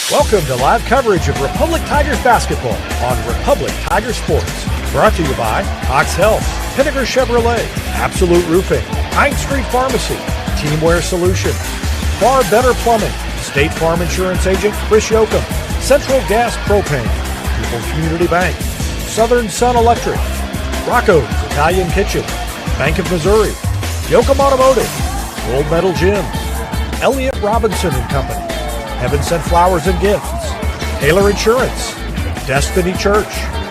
Welcome to live coverage of Republic Tigers basketball on Republic Tiger Sports. Brought to you by Cox Health, Pinnaker Chevrolet, Absolute Roofing, Pine Street Pharmacy, Teamwear Solutions, Far Better Plumbing, State Farm Insurance Agent Chris Yoakum, Central Gas Propane, People's Community Bank, Southern Sun Electric, Rocco's Italian Kitchen, Bank of Missouri, Yoakum Automotive, Gold Medal Gym, Elliott Robinson and Company, Heaven Sent Flowers and Gifts, Taylor Insurance, Destiny Church,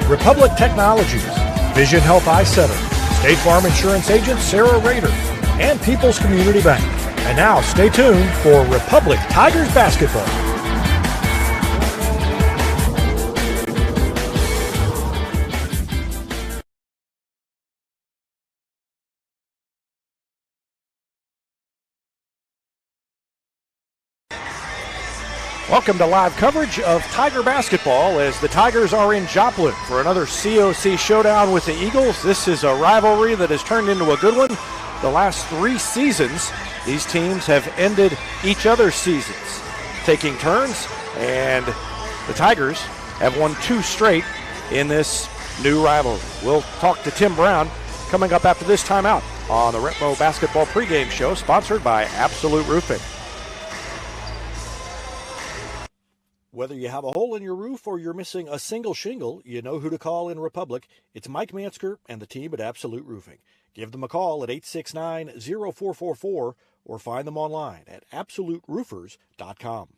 Republic Technologies, Vision Health Eye Center, State Farm Insurance Agent Sarah Rader, and People's Community Bank. And now stay tuned for Republic Tigers basketball. Welcome to live coverage of Tiger basketball as the Tigers are in Joplin for another COC showdown with the Eagles. This is a rivalry that has turned into a good one. The last 3 seasons, these teams have ended each other's seasons, taking turns, and the Tigers have won 2 straight in this new rivalry. We'll talk to Tim Brown coming up after this timeout on the Repmo Basketball Pregame Show, sponsored by Absolute Roofing. Whether you have a hole in your roof or you're missing a single shingle, you know who to call in Republic. It's Mike Mansker and the team at Absolute Roofing. Give them a call at 869-0444 or find them online at absoluteroofers.com.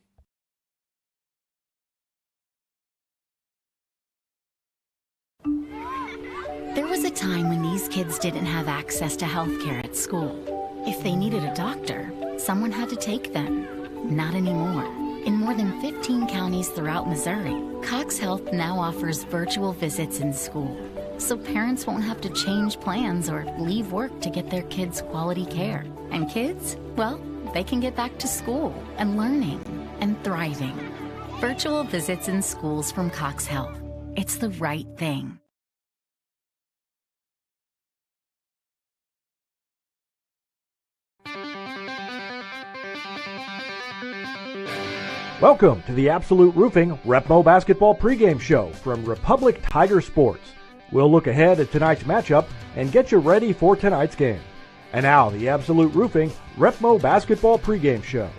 There was a time when these kids didn't have access to health care at school. If they needed a doctor, someone had to take them. Not anymore. In more than 15 counties throughout Missouri, Cox Health now offers virtual visits in school, so parents won't have to change plans or leave work to get their kids quality care. And kids, well, they can get back to school and learning and thriving. Virtual visits in schools from Cox Health. It's the right thing. Welcome to the Absolute Roofing Repmo Basketball Pregame Show from Republic Tiger Sports. We'll look ahead at tonight's matchup and get you ready for tonight's game. And now, the Absolute Roofing Repmo Basketball Pregame Show.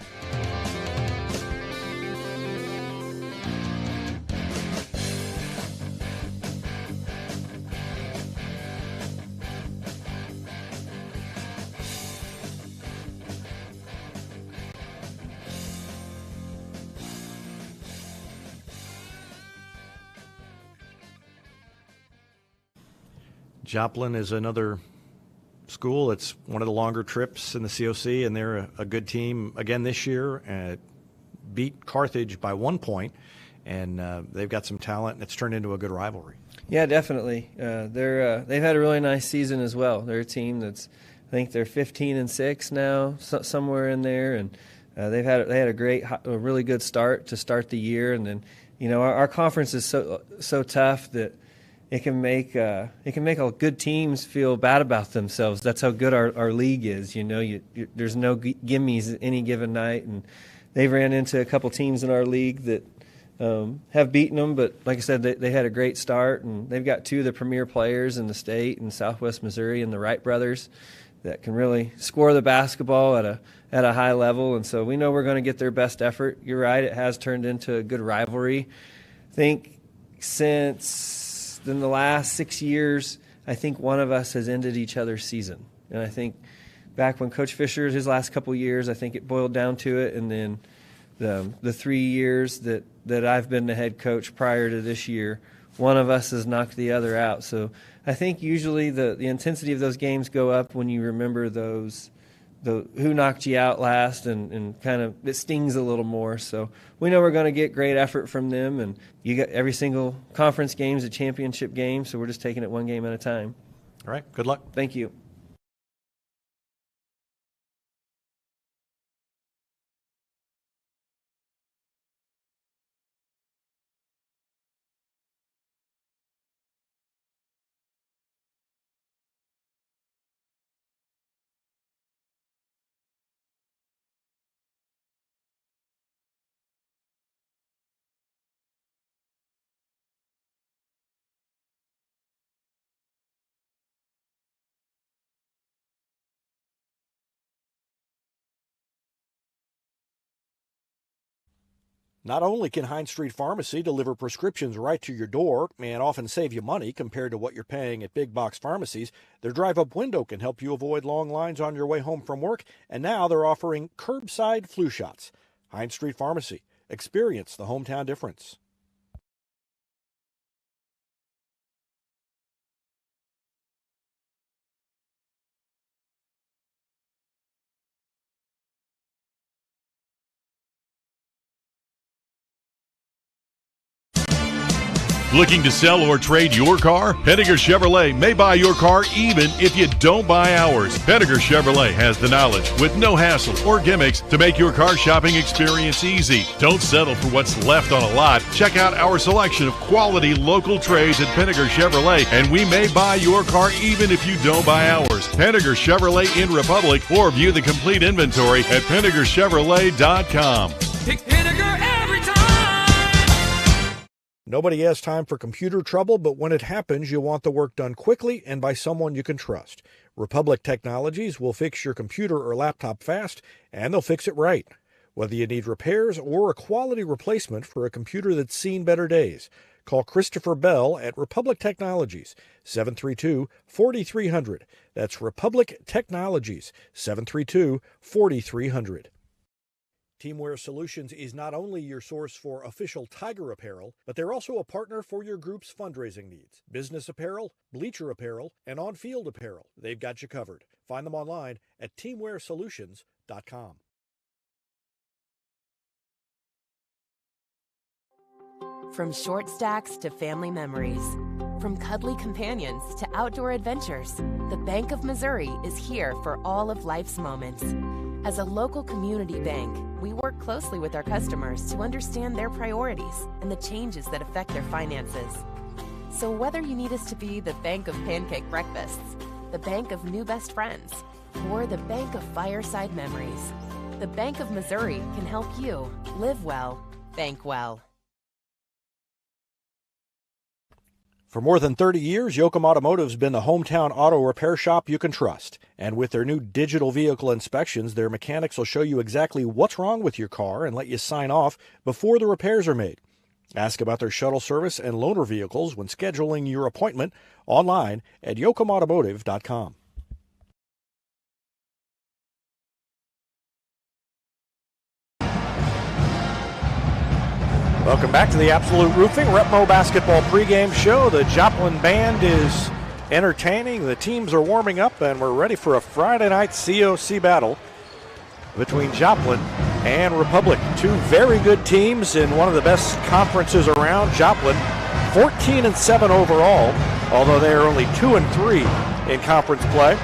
Joplin is another school. It's one of the longer trips in the COC, and they're a good team again this year. Beat Carthage by 1 point, and they've got some talent, and it's turned into a good rivalry. Yeah, definitely. They've had a really nice season as well. They're a team that's, I think they're 15-6 now, somewhere in there, and they had a really good start to start the year. And then, our conference is so tough that it can make all good teams feel bad about themselves. That's how good our league is. There's no gimmies any given night, and they've ran into a couple teams in our league that have beaten them. But like I said, they had a great start, and they've got 2 of the premier players in the state in Southwest Missouri, and the Wright brothers, that can really score the basketball at a high level. And so we know we're going to get their best effort. You're right; it has turned into a good rivalry. I think since in the last 6 years, I think one of us has ended each other's season. And I think back when Coach Fisher, his last couple of years, I think it boiled down to it. And then the 3 years that I've been the head coach prior to this year, one of us has knocked the other out. So I think usually the intensity of those games go up when you remember who knocked you out last, and kind of it stings a little more. So we know we're going to get great effort from them, and you got every single conference game is a championship game, so we're just taking it one game at a time. All right, good luck. Thank you. Not only can Hines Street Pharmacy deliver prescriptions right to your door and often save you money compared to what you're paying at big box pharmacies, their drive-up window can help you avoid long lines on your way home from work, and now they're offering curbside flu shots. Hines Street Pharmacy. Experience the hometown difference. Looking to sell or trade your car? Pettiger Chevrolet may buy your car even if you don't buy ours. Pettiger Chevrolet has the knowledge with no hassle or gimmicks to make your car shopping experience easy. Don't settle for what's left on a lot. Check out our selection of quality local trades at Pettiger Chevrolet, and we may buy your car even if you don't buy ours. Pettiger Chevrolet in Republic, or view the complete inventory at PettigerChevrolet.com. Pick Pinnaker every time. Nobody has time for computer trouble, but when it happens, you want the work done quickly and by someone you can trust. Republic Technologies will fix your computer or laptop fast, and they'll fix it right. Whether you need repairs or a quality replacement for a computer that's seen better days, call Christopher Bell at Republic Technologies, 732-4300. That's Republic Technologies, 732-4300. Teamwear Solutions is not only your source for official Tiger apparel, but they're also a partner for your group's fundraising needs. Business apparel, bleacher apparel, and on-field apparel. They've got you covered. Find them online at teamwearsolutions.com. From short stacks to family memories, from cuddly companions to outdoor adventures, the Bank of Missouri is here for all of life's moments. As a local community bank, we work closely with our customers to understand their priorities and the changes that affect their finances. So whether you need us to be the bank of pancake breakfasts, the bank of new best friends, or the bank of fireside memories, the Bank of Missouri can help you live well, bank well. For more than 30 years, Yoakum Automotive's been the hometown auto repair shop you can trust. And with their new digital vehicle inspections, their mechanics will show you exactly what's wrong with your car and let you sign off before the repairs are made. Ask about their shuttle service and loaner vehicles when scheduling your appointment online at yoakumautomotive.com. Welcome back to the Absolute Roofing Repmo Basketball pregame show. The Joplin band is entertaining. The teams are warming up, and we're ready for a Friday night COC battle between Joplin and Republic. Two very good teams in one of the best conferences around. Joplin 14-7 overall, although they are only 2-3 in conference play.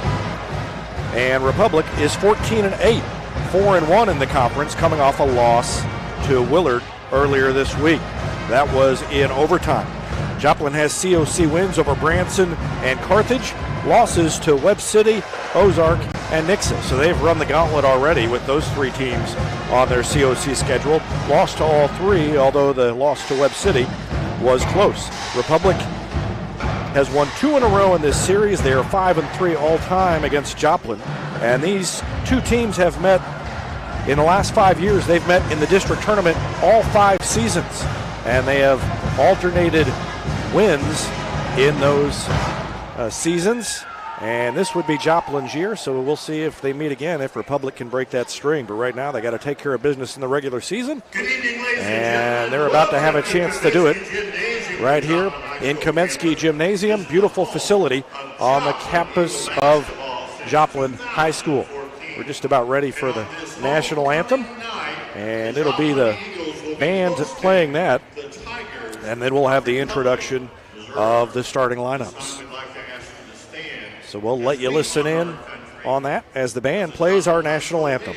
And Republic is 14-8, 4-1 in the conference, coming off a loss to Willard earlier this week. That was in overtime. Joplin has COC wins over Branson and Carthage, losses to Webb City, Ozark, and Nixa. So they've run the gauntlet already with those three teams on their COC schedule. Lost to all three, although the loss to Webb City was close. Republic has won 2 in a row in this series. They are 5-3 all-time against Joplin. And these two teams have met in the last 5 years. They've met in the district tournament all 5 seasons, and they have alternated wins in those seasons. And this would be Joplin's year, so we'll see if they meet again, if Republic can break that string. But right now, they got to take care of business in the regular season, and they're about to have a chance to do it right here in Kamensky Gymnasium. Beautiful facility on the campus of Joplin High School. We're just about ready for the national anthem, and it'll be the band playing that, and then we'll have the introduction of the starting lineups. So we'll let you listen in on that as the band plays our national anthem.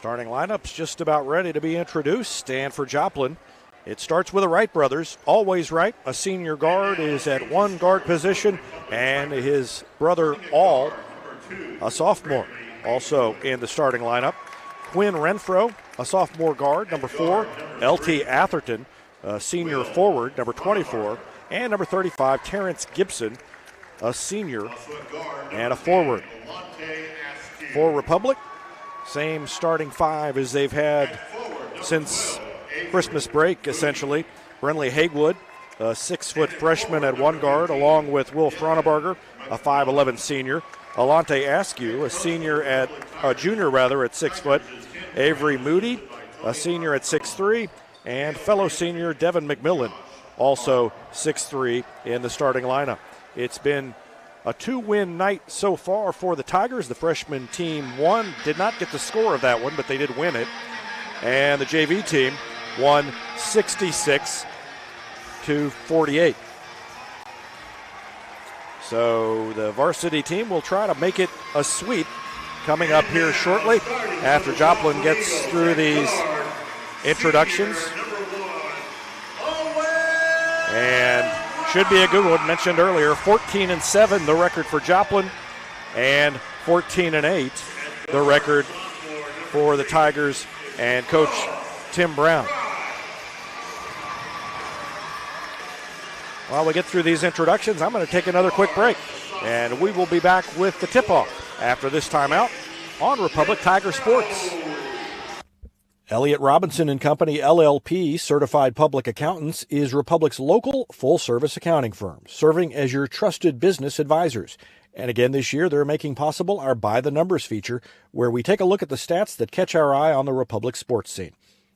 Starting lineup's just about ready to be introduced, and for Joplin, it starts with the Wright brothers, always Wright. A senior guard is at one guard position, and his brother All, a sophomore, also in the starting lineup. Quinn Renfro, a sophomore guard, number 4. L.T. Atherton, a senior forward, number 24. And number 35, Terrence Gibson, a senior and a forward. For Republic, same starting 5 as they've had since Christmas break, essentially. Brenley Haywood, a 6-foot freshman at one guard, along with Will Fronebarger, a 5'11 senior. Alante Askew, a junior at 6 foot. Avery Moody, a senior at 6'3", and fellow senior Devin McMillan, also 6'3", in the starting lineup. It's been a 2-win night so far for the Tigers. The freshman team won, did not get the score of that one, but they did win it. And the JV team won 66-48. So the varsity team will try to make it a sweep coming up here shortly after Joplin gets through these introductions. And should be a good one. Mentioned earlier, 14-7 the record for Joplin, and 14-8 the record for the Tigers and Coach Tim Brown. While we get through these introductions, I'm going to take another quick break, and we will be back with the tip-off after this timeout on Republic Tiger Sports. Elliott Robinson and Company, LLP, Certified Public Accountants, is Republic's local full-service accounting firm, serving as your trusted business advisors. And again this year, they're making possible our By the Numbers feature, where we take a look at the stats that catch our eye on the Republic sports scene.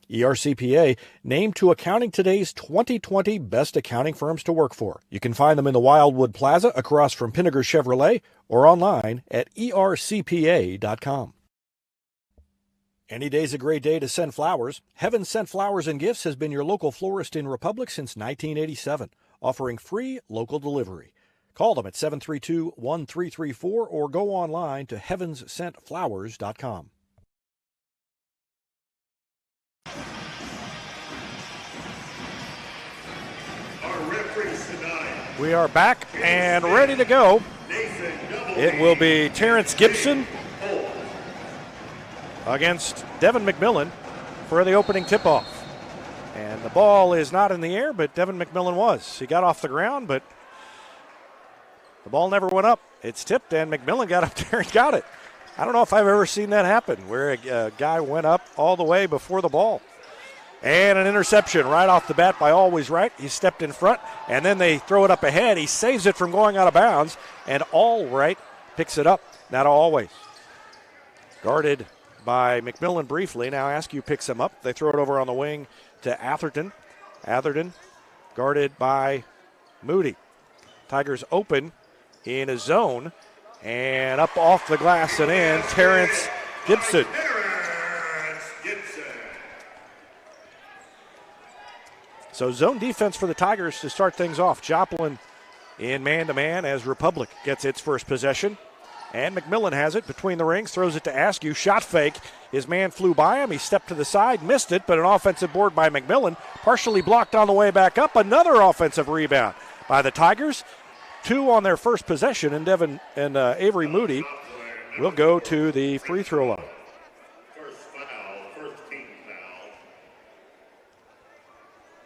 ERCPA named to Accounting Today's 2020 Best Accounting Firms to Work For. You can find them in the Wildwood Plaza across from Pinnaker Chevrolet or online at ercpa.com. Any day's a great day to send flowers. Heaven Sent Flowers and Gifts has been your local florist in Republic since 1987, offering free local delivery. Call them at 732-1334 or go online to heavenssentflowers.com. We are back and ready to go. It will be Terrence Gibson against Devin McMillan for the opening tip-off. And the ball is not in the air, but Devin McMillan was. He got off the ground, but the ball never went up. It's tipped, and McMillan got up there and got it. I don't know if I've ever seen that happen, where a guy went up all the way before the ball. And an interception right off the bat by Always Right. He stepped in front, and then they throw it up ahead. He saves it from going out of bounds, and All Right picks it up. Now to Always. Guarded by McMillan briefly. Now Askew picks him up. They throw it over on the wing to Atherton. Atherton guarded by Moody. Tigers open in a zone, and up off the glass and in, Terrence Gibson. So zone defense for the Tigers to start things off. Joplin in man-to-man as Republic gets its first possession. And McMillan has it between the rings, throws it to Askew. Shot fake. His man flew by him. He stepped to the side, missed it, but an offensive board by McMillan. Partially blocked on the way back up. Another offensive rebound by the Tigers. 2 on their first possession, and Devin and Avery Moody will go to the free throw line. First team foul.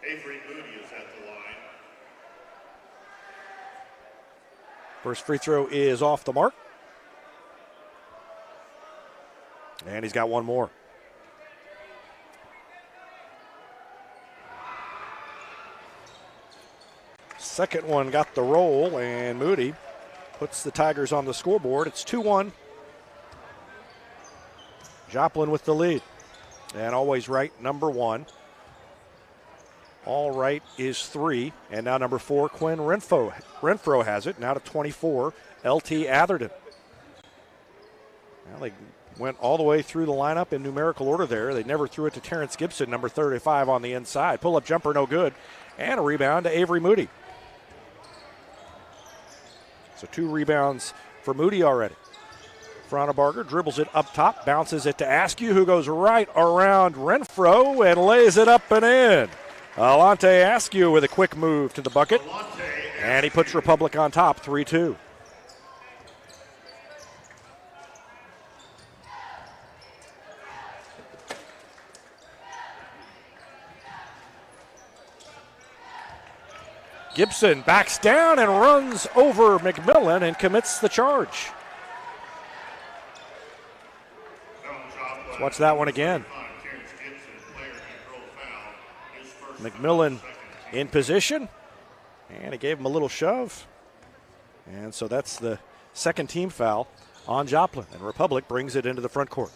Avery Moody is at the line. First free throw is off the mark. And he's got one more. Second one got the roll, and Moody puts the Tigers on the scoreboard. It's 2-1. Joplin with the lead. And Always Right, number 1. All Right is 3. And now number 4, Quinn Renfro has it. Now to 24, L.T. Atherton. Well, they went all the way through the lineup in numerical order there. They never threw it to Terrence Gibson, number 35 on the inside. Pull-up jumper, no good. And a rebound to Avery Moody. So 2 rebounds for Moody already. Fronabarger dribbles it up top, bounces it to Askew, who goes right around Renfro and lays it up and in. Alante Askew with a quick move to the bucket, and he puts Republic on top, 3-2. Gibson backs down and runs over McMillan and commits the charge. Let's watch that one again. McMillan in position, and he gave him a little shove. And so that's the second team foul on Joplin, and Republic brings it into the front court.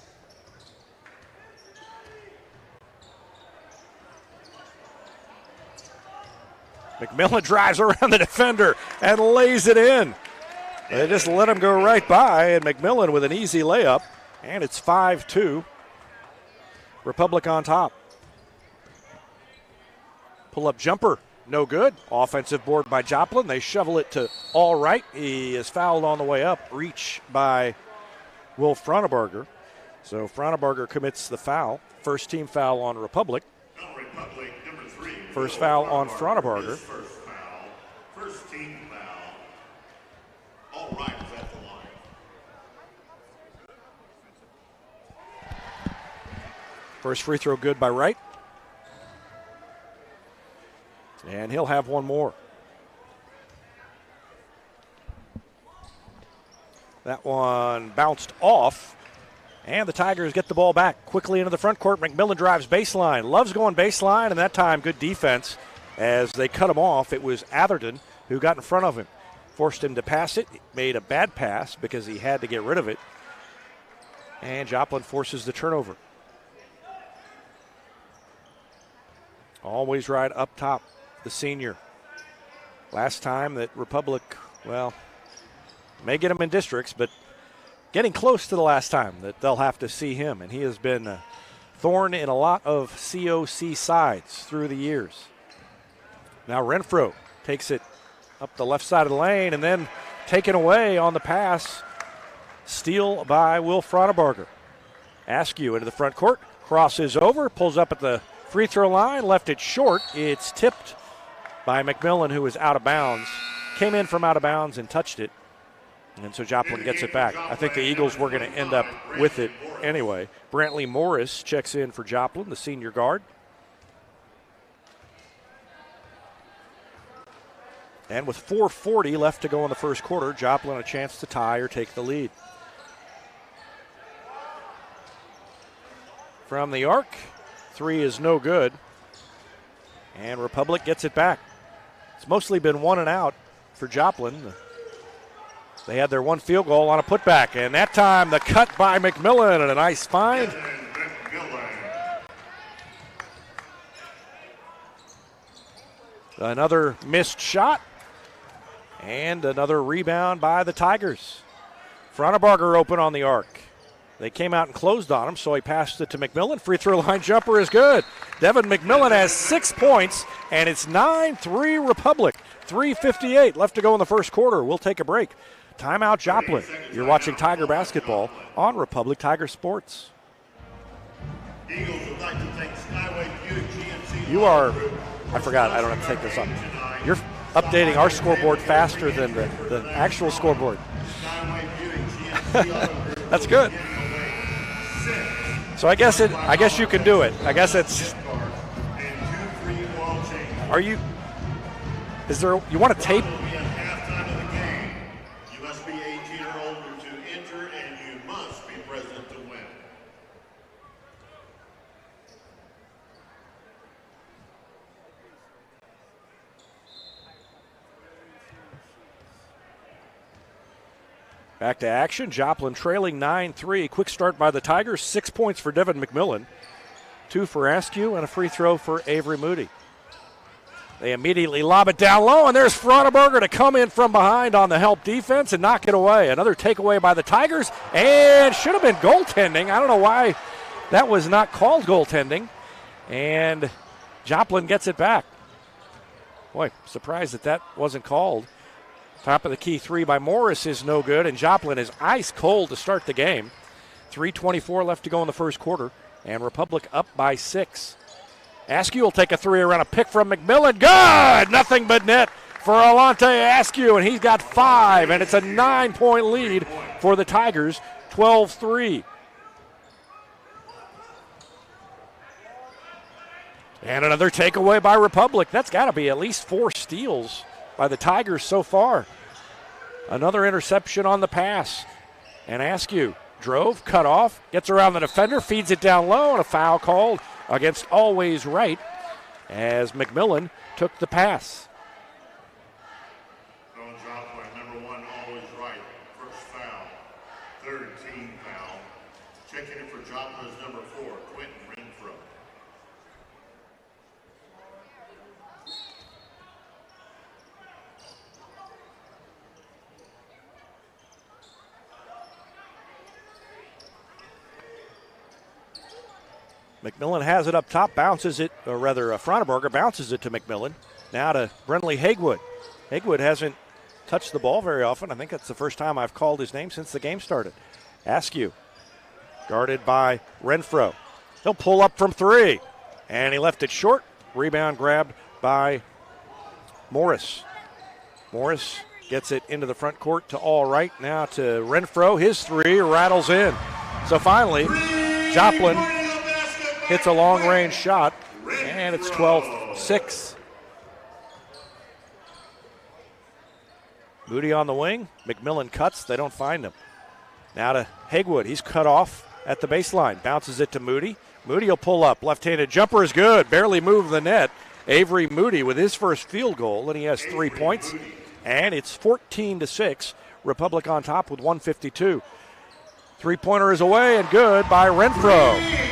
McMillan drives around the defender and lays it in. They just let him go right by, and McMillan with an easy layup, and it's 5-2. Republic on top. Pull-up jumper, no good. Offensive board by Joplin. They shovel it to all right. He is fouled on the way up. Reach by Will Fronabarger. So Fronabarger commits the foul. First team foul on Republic. First foul on Fronabarger. First team foul. All right, is at the line. First free throw good by Wright. And he'll have one more. That one bounced off. And the Tigers get the ball back quickly into the front court. McMillan drives baseline. Loves going baseline, and that time good defense as they cut him off. It was Atherton who got in front of him. Forced him to pass it. Made a bad pass because he had to get rid of it. And Joplin forces the turnover. Always right up top, the senior. Last time that Republic, well, may get him in districts, but getting close to the last time that they'll have to see him. And he has been a thorn in a lot of COC sides through the years. Now Renfro takes it up the left side of the lane and then taken away on the pass. Steal by Will Fronabarger. Askew into the front court, crosses over, pulls up at the free throw line, left it short. It's tipped by McMillan, who was out of bounds. Came in from out of bounds and touched it. And so Joplin gets it back. I think the Eagles were going to end up with it anyway. Brantley Morris checks in for Joplin, the senior guard. And with 4:40 left to go in the first quarter, Joplin a chance to tie or take the lead. From the arc, three is no good. And Republic gets it back. It's mostly been 1 and out for Joplin. They had their one field goal on a putback, and that time the cut by McMillan and a nice find. Another missed shot, and another rebound by the Tigers. Fronabarger open on the arc. They came out and closed on him, so he passed it to McMillan. Free throw line jumper is good. Devin McMillan has 6 points, and it's 9-3 Republic. 3:58 left to go in the first quarter. We'll take a break. Timeout Joplin. You're watching Tiger basketball on Republic Tiger Sports. Eagles would like to thank Skyway Buick GMC. You are, I forgot, I don't have to take this up. You're updating our scoreboard faster than the actual scoreboard. Skyway Buick GMC. That's good. So I guess you can do it. I guess it's. Are you? Is there? You want to tape? You must be 18 or older to enter, and you must be present to win. Back to action. Joplin trailing 9-3. Quick start by the Tigers. 6 points for Devin McMillan. 2 for Askew and a free throw for Avery Moody. They immediately lob it down low, and there's Fronabarger to come in from behind on the help defense and knock it away. Another takeaway by the Tigers, and should have been goaltending. I don't know why that was not called goaltending. And Joplin gets it back. Boy, surprised that wasn't called. Top of the key three by Morris is no good, and Joplin is ice cold to start the game. 3:24 left to go in the first quarter, and Republic up by 6. Askew will take a three around a pick from McMillan. Good! Nothing but net for Alante Askew, and he's got 5, and it's a 9-point lead for the Tigers, 12-3. And another takeaway by Republic. That's got to be at least 4 steals by the Tigers so far. Another interception on the pass. And Askew drove, cut off, gets around the defender, feeds it down low, and a foul called against Always Right as McMillan took the pass. Number 1, Always Right. First foul. Third team foul. Checking in for Joplin's number 4, Quentin Renfro. McMillan has it up top, bounces it, or rather Frontenberger bounces it to McMillan. Now to Brentley Hagewood. Hagewood hasn't touched the ball very often. I think that's the first time I've called his name since the game started. Askew, guarded by Renfro. He'll pull up from 3, and he left it short. Rebound grabbed by Morris. Morris gets it into the front court to All Right. Now to Renfro. His 3 rattles in. So finally, Joplin hits a long-range shot, and it's 12-6. Moody on the wing. McMillan cuts. They don't find him. Now to Hagewood. He's cut off at the baseline. Bounces it to Moody. Moody will pull up. Left-handed jumper is good. Barely moved the net. Avery Moody with his first field goal, and he has 3 points. And it's 14-6. Republic on top with 1:52. Three-pointer is away and good by Renfro.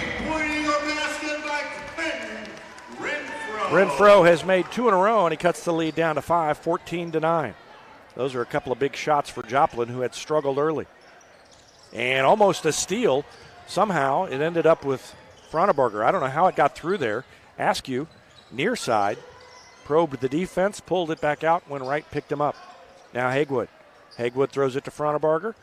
Renfro has made 2 in a row, and he cuts the lead down to 5, 14-9. Those are a couple of big shots for Joplin, who had struggled early. And almost a steal. Somehow it ended up with Frontenberger. I don't know how it got through there. Askew, near side, probed the defense, pulled it back out, went right, picked him up. Now Hagewood. Hagewood throws it to Frontenberger.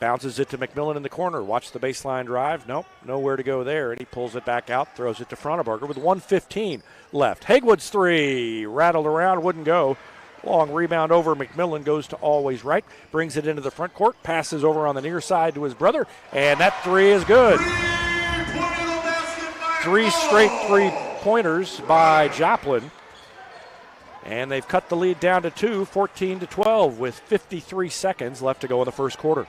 Bounces it to McMillan in the corner. Watch the baseline drive. Nope, nowhere to go there. And he pulls it back out, throws it to Frontenberger with 1:15 left. Hagewood's 3 rattled around, wouldn't go. Long rebound over McMillan, goes to Always Right. Brings it into the front court, passes over on the near side to his brother, and that 3 is good. 3 straight 3-pointers by Joplin. And they've cut the lead down to 2, 14-12, with 53 seconds left to go in the first quarter.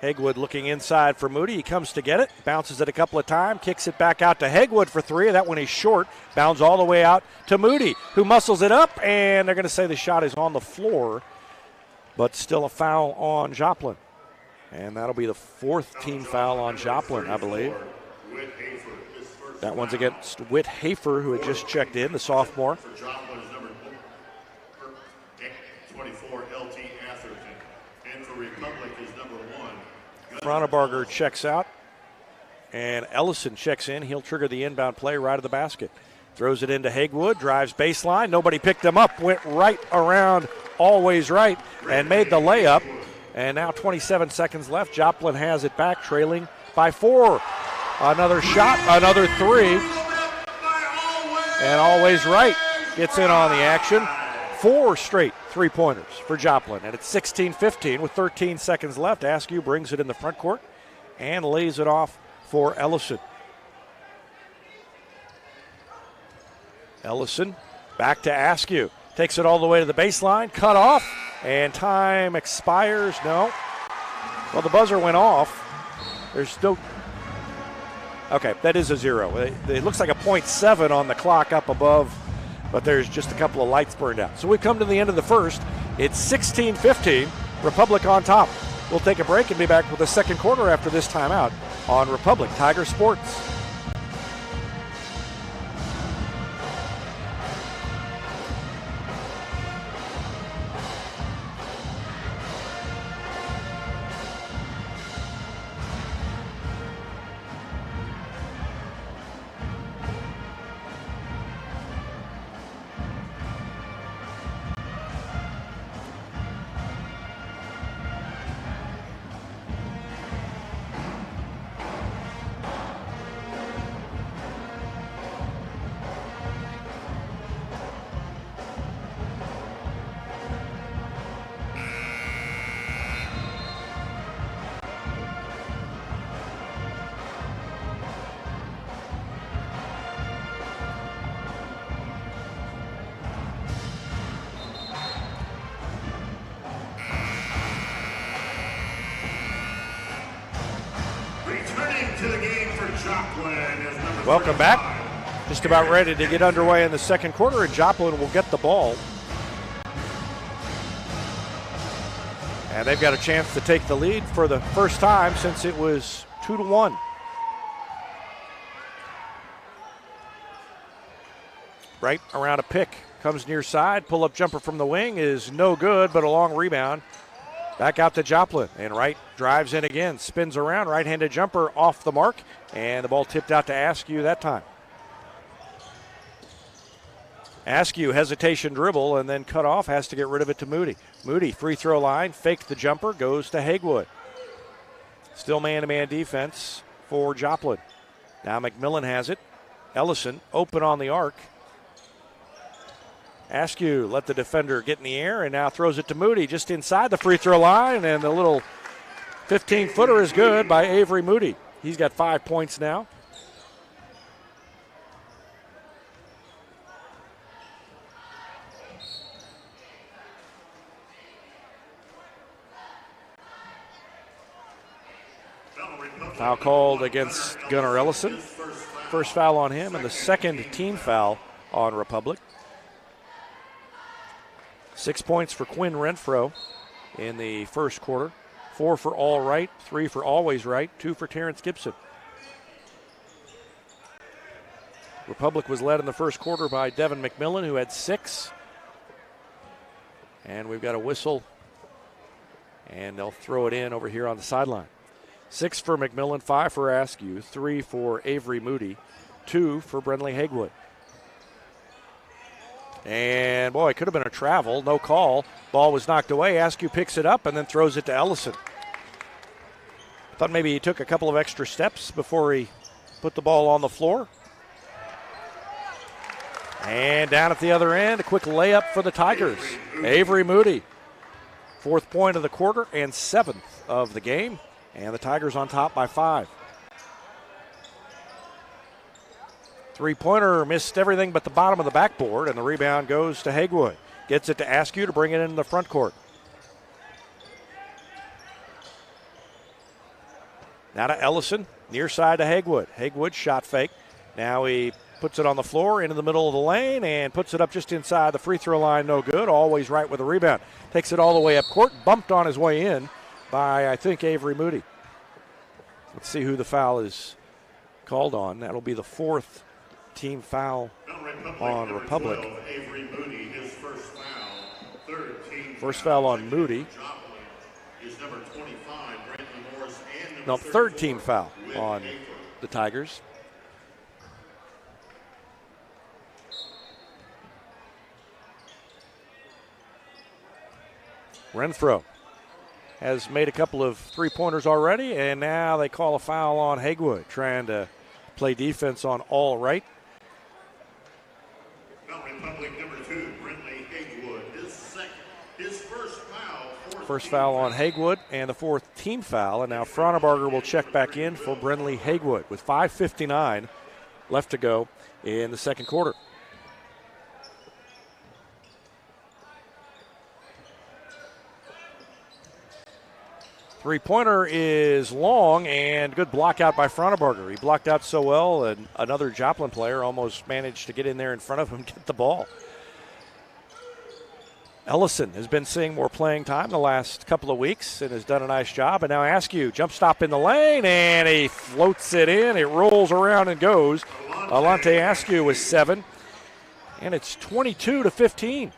Hagewood looking inside for Moody. He comes to get it, bounces it a couple of times, kicks it back out to Hagewood for 3. That one is short. Bounds all the way out to Moody, who muscles it up, and they're going to say the shot is on the floor, but still a foul on Joplin. And that'll be the 4th team foul on Joplin, I believe. That one's against Whit Hafer, who had just checked in, the sophomore. For Joplin's number 24, LT Atherton. And for Republic is number 1. Frontenberger checks out, and Ellison checks in. He'll trigger the inbound play right of the basket. Throws it into Hagewood, drives baseline. Nobody picked him up, went right around Always Right, and made the layup. And now 27 seconds left. Joplin has it back, trailing by 4. Another shot, another 3. And Always Right gets in on the action. 4 straight 3-pointers for Joplin. And it's 16-15 with 13 seconds left. Askew brings it in the front court and lays it off for Ellison. Ellison back to Askew. Takes it all the way to the baseline, cut off, and time expires. No. Well, the buzzer went off. There's still. Okay, that is a 0. It looks like a .7 on the clock up above, but there's just a couple of lights burned out. So we've come to the end of the first. It's 16-15, Republic on top. We'll take a break and be back with the second quarter after this timeout on Republic Tiger Sports. into the game for Joplin is number Welcome 35. back. Just about ready to get underway in the second quarter, and Joplin will get the ball. And they've got a chance to take the lead for the first time since it was 2-1. Right around a pick. Comes near side. Pull-up jumper from the wing is no good, but a long rebound. Back out to Joplin. And Wright drives in again. Spins around. Right-handed jumper off the mark. And the ball tipped out to Askew that time. Askew, hesitation dribble, and then cut off. Has to get rid of it to Moody. Moody, free throw line. Faked the jumper. Goes to Hagewood. Still man-to-man defense for Joplin. Now McMillan has it. Ellison open on the arc. Askew let the defender get in the air and now throws it to Moody just inside the free throw line, and the little 15-footer is good by Avery Moody. He's got 5 points now. Foul called against Gunnar Ellison. First foul on him and the second team foul on Republic. 6 points for Quinn Renfro in the first quarter. 4 for All Right, 3 for Always Right, 2 for Terrence Gibson. Republic was led in the first quarter by Devin McMillan, who had 6. And we've got a whistle, and they'll throw it in over here on the sideline. 6 for McMillan, 5 for Askew, 3 for Avery Moody, 2 for Brentley Hagewood. And, boy, it could have been a travel. No call. Ball was knocked away. Askew picks it up and then throws it to Ellison. Thought maybe he took a couple of extra steps before he put the ball on the floor. And down at the other end, a quick layup for the Tigers. Avery Moody. 4th point of the quarter and 7th of the game. And the Tigers on top by 5. Three-pointer missed everything but the bottom of the backboard, and the rebound goes to Hagewood. Gets it to Askew to bring it into the front court. Now to Ellison, near side to Hagewood. Hagewood shot fake. Now he puts it on the floor into the middle of the lane and puts it up just inside the free throw line. No good. Always Right with the rebound. Takes it all the way up court. Bumped on his way in by, I think, Avery Moody. Let's see who the foul is called on. That'll be the 4th team foul on Republic. Avery Moody, his first foul. 3rd team First foul on Moody. is number 25, Brandon Morris, and No, 3rd team foul on the Tigers. Renfro has made a couple of three-pointers already, and now they call a foul on Hagewood, trying to play defense on All Right. Republic number 2, Brentley Hagewood, his first foul. First foul on Hagewood and the 4th team foul, and now Fronebarger will check back in for Brentley Hagewood with 5:59 left to go in the second quarter. Three-pointer is long, and good block out by Fronebarger. He blocked out so well, and another Joplin player almost managed to get in there in front of him and get the ball. Ellison has been seeing more playing time the last couple of weeks and has done a nice job. And now Askew, jump stop in the lane, and he floats it in. It rolls around and goes. Alante Askew with 7, and it's 22-15.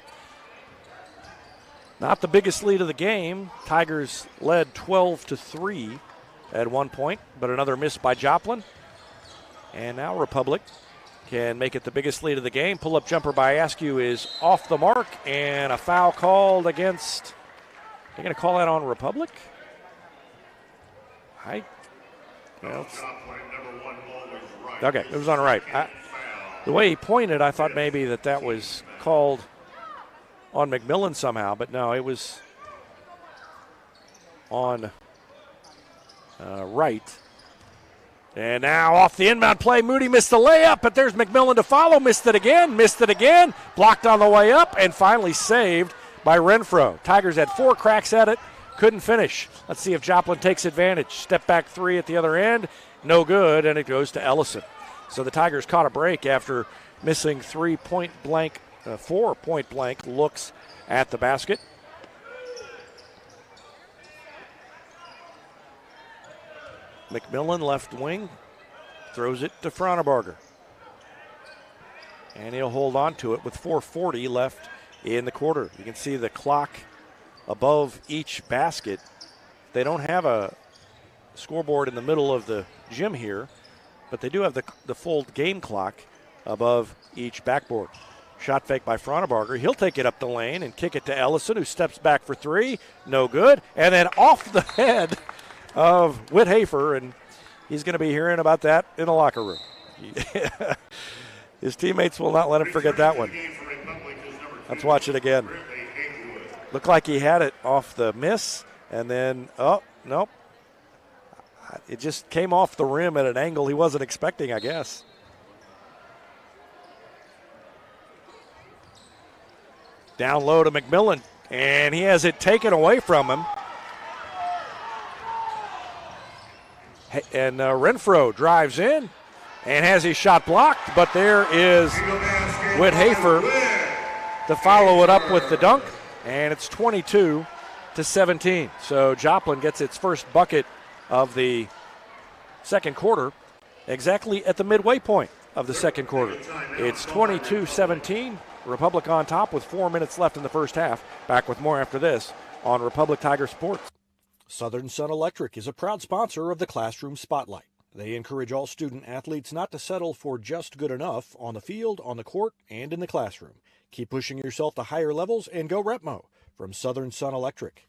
Not the biggest lead of the game. Tigers led 12-3 at one point, but another miss by Joplin. And now Republic can make it the biggest lead of the game. Pull-up jumper by Askew is off the mark, and a foul called against. They're going to call that on Republic? Okay, it was on Right. The way he pointed, I thought maybe that was called on McMillan somehow, but no, it was on Right. And now off the inbound play, Moody missed the layup, but there's McMillan to follow. Missed it again, blocked on the way up, and finally saved by Renfro. Tigers had 4 cracks at it, couldn't finish. Let's see if Joplin takes advantage. Step back three at the other end, no good, and it goes to Ellison. So the Tigers caught a break after missing 4 point blank looks at the basket. McMillan, left wing, throws it to Frauenbarger. And he'll hold on to it with 4:40 left in the quarter. You can see the clock above each basket. They don't have a scoreboard in the middle of the gym here, but they do have the full game clock above each backboard. Shot fake by Frauenbarger. He'll take it up the lane and kick it to Ellison, who steps back for three. No good. And then off the head of Whit Hafer, and he's going to be hearing about that in the locker room. His teammates will not let him forget that one. Let's watch it again. Looked like he had it off the miss, and then, oh, nope. It just came off the rim at an angle he wasn't expecting, I guess. Down low to McMillan, and he has it taken away from him. And Renfro drives in and has his shot blocked, but there is Whit Hafer to follow it up with the dunk, and it's 22-17. So Joplin gets its first bucket of the second quarter exactly at the midway point of the second quarter. It's 22-17. Republic on top with 4 minutes left in the first half. Back with more after this on Republic Tiger Sports. Southern Sun Electric is a proud sponsor of the Classroom Spotlight. They encourage all student athletes not to settle for just good enough on the field, on the court, and in the classroom. Keep pushing yourself to higher levels and go Repmo from Southern Sun Electric.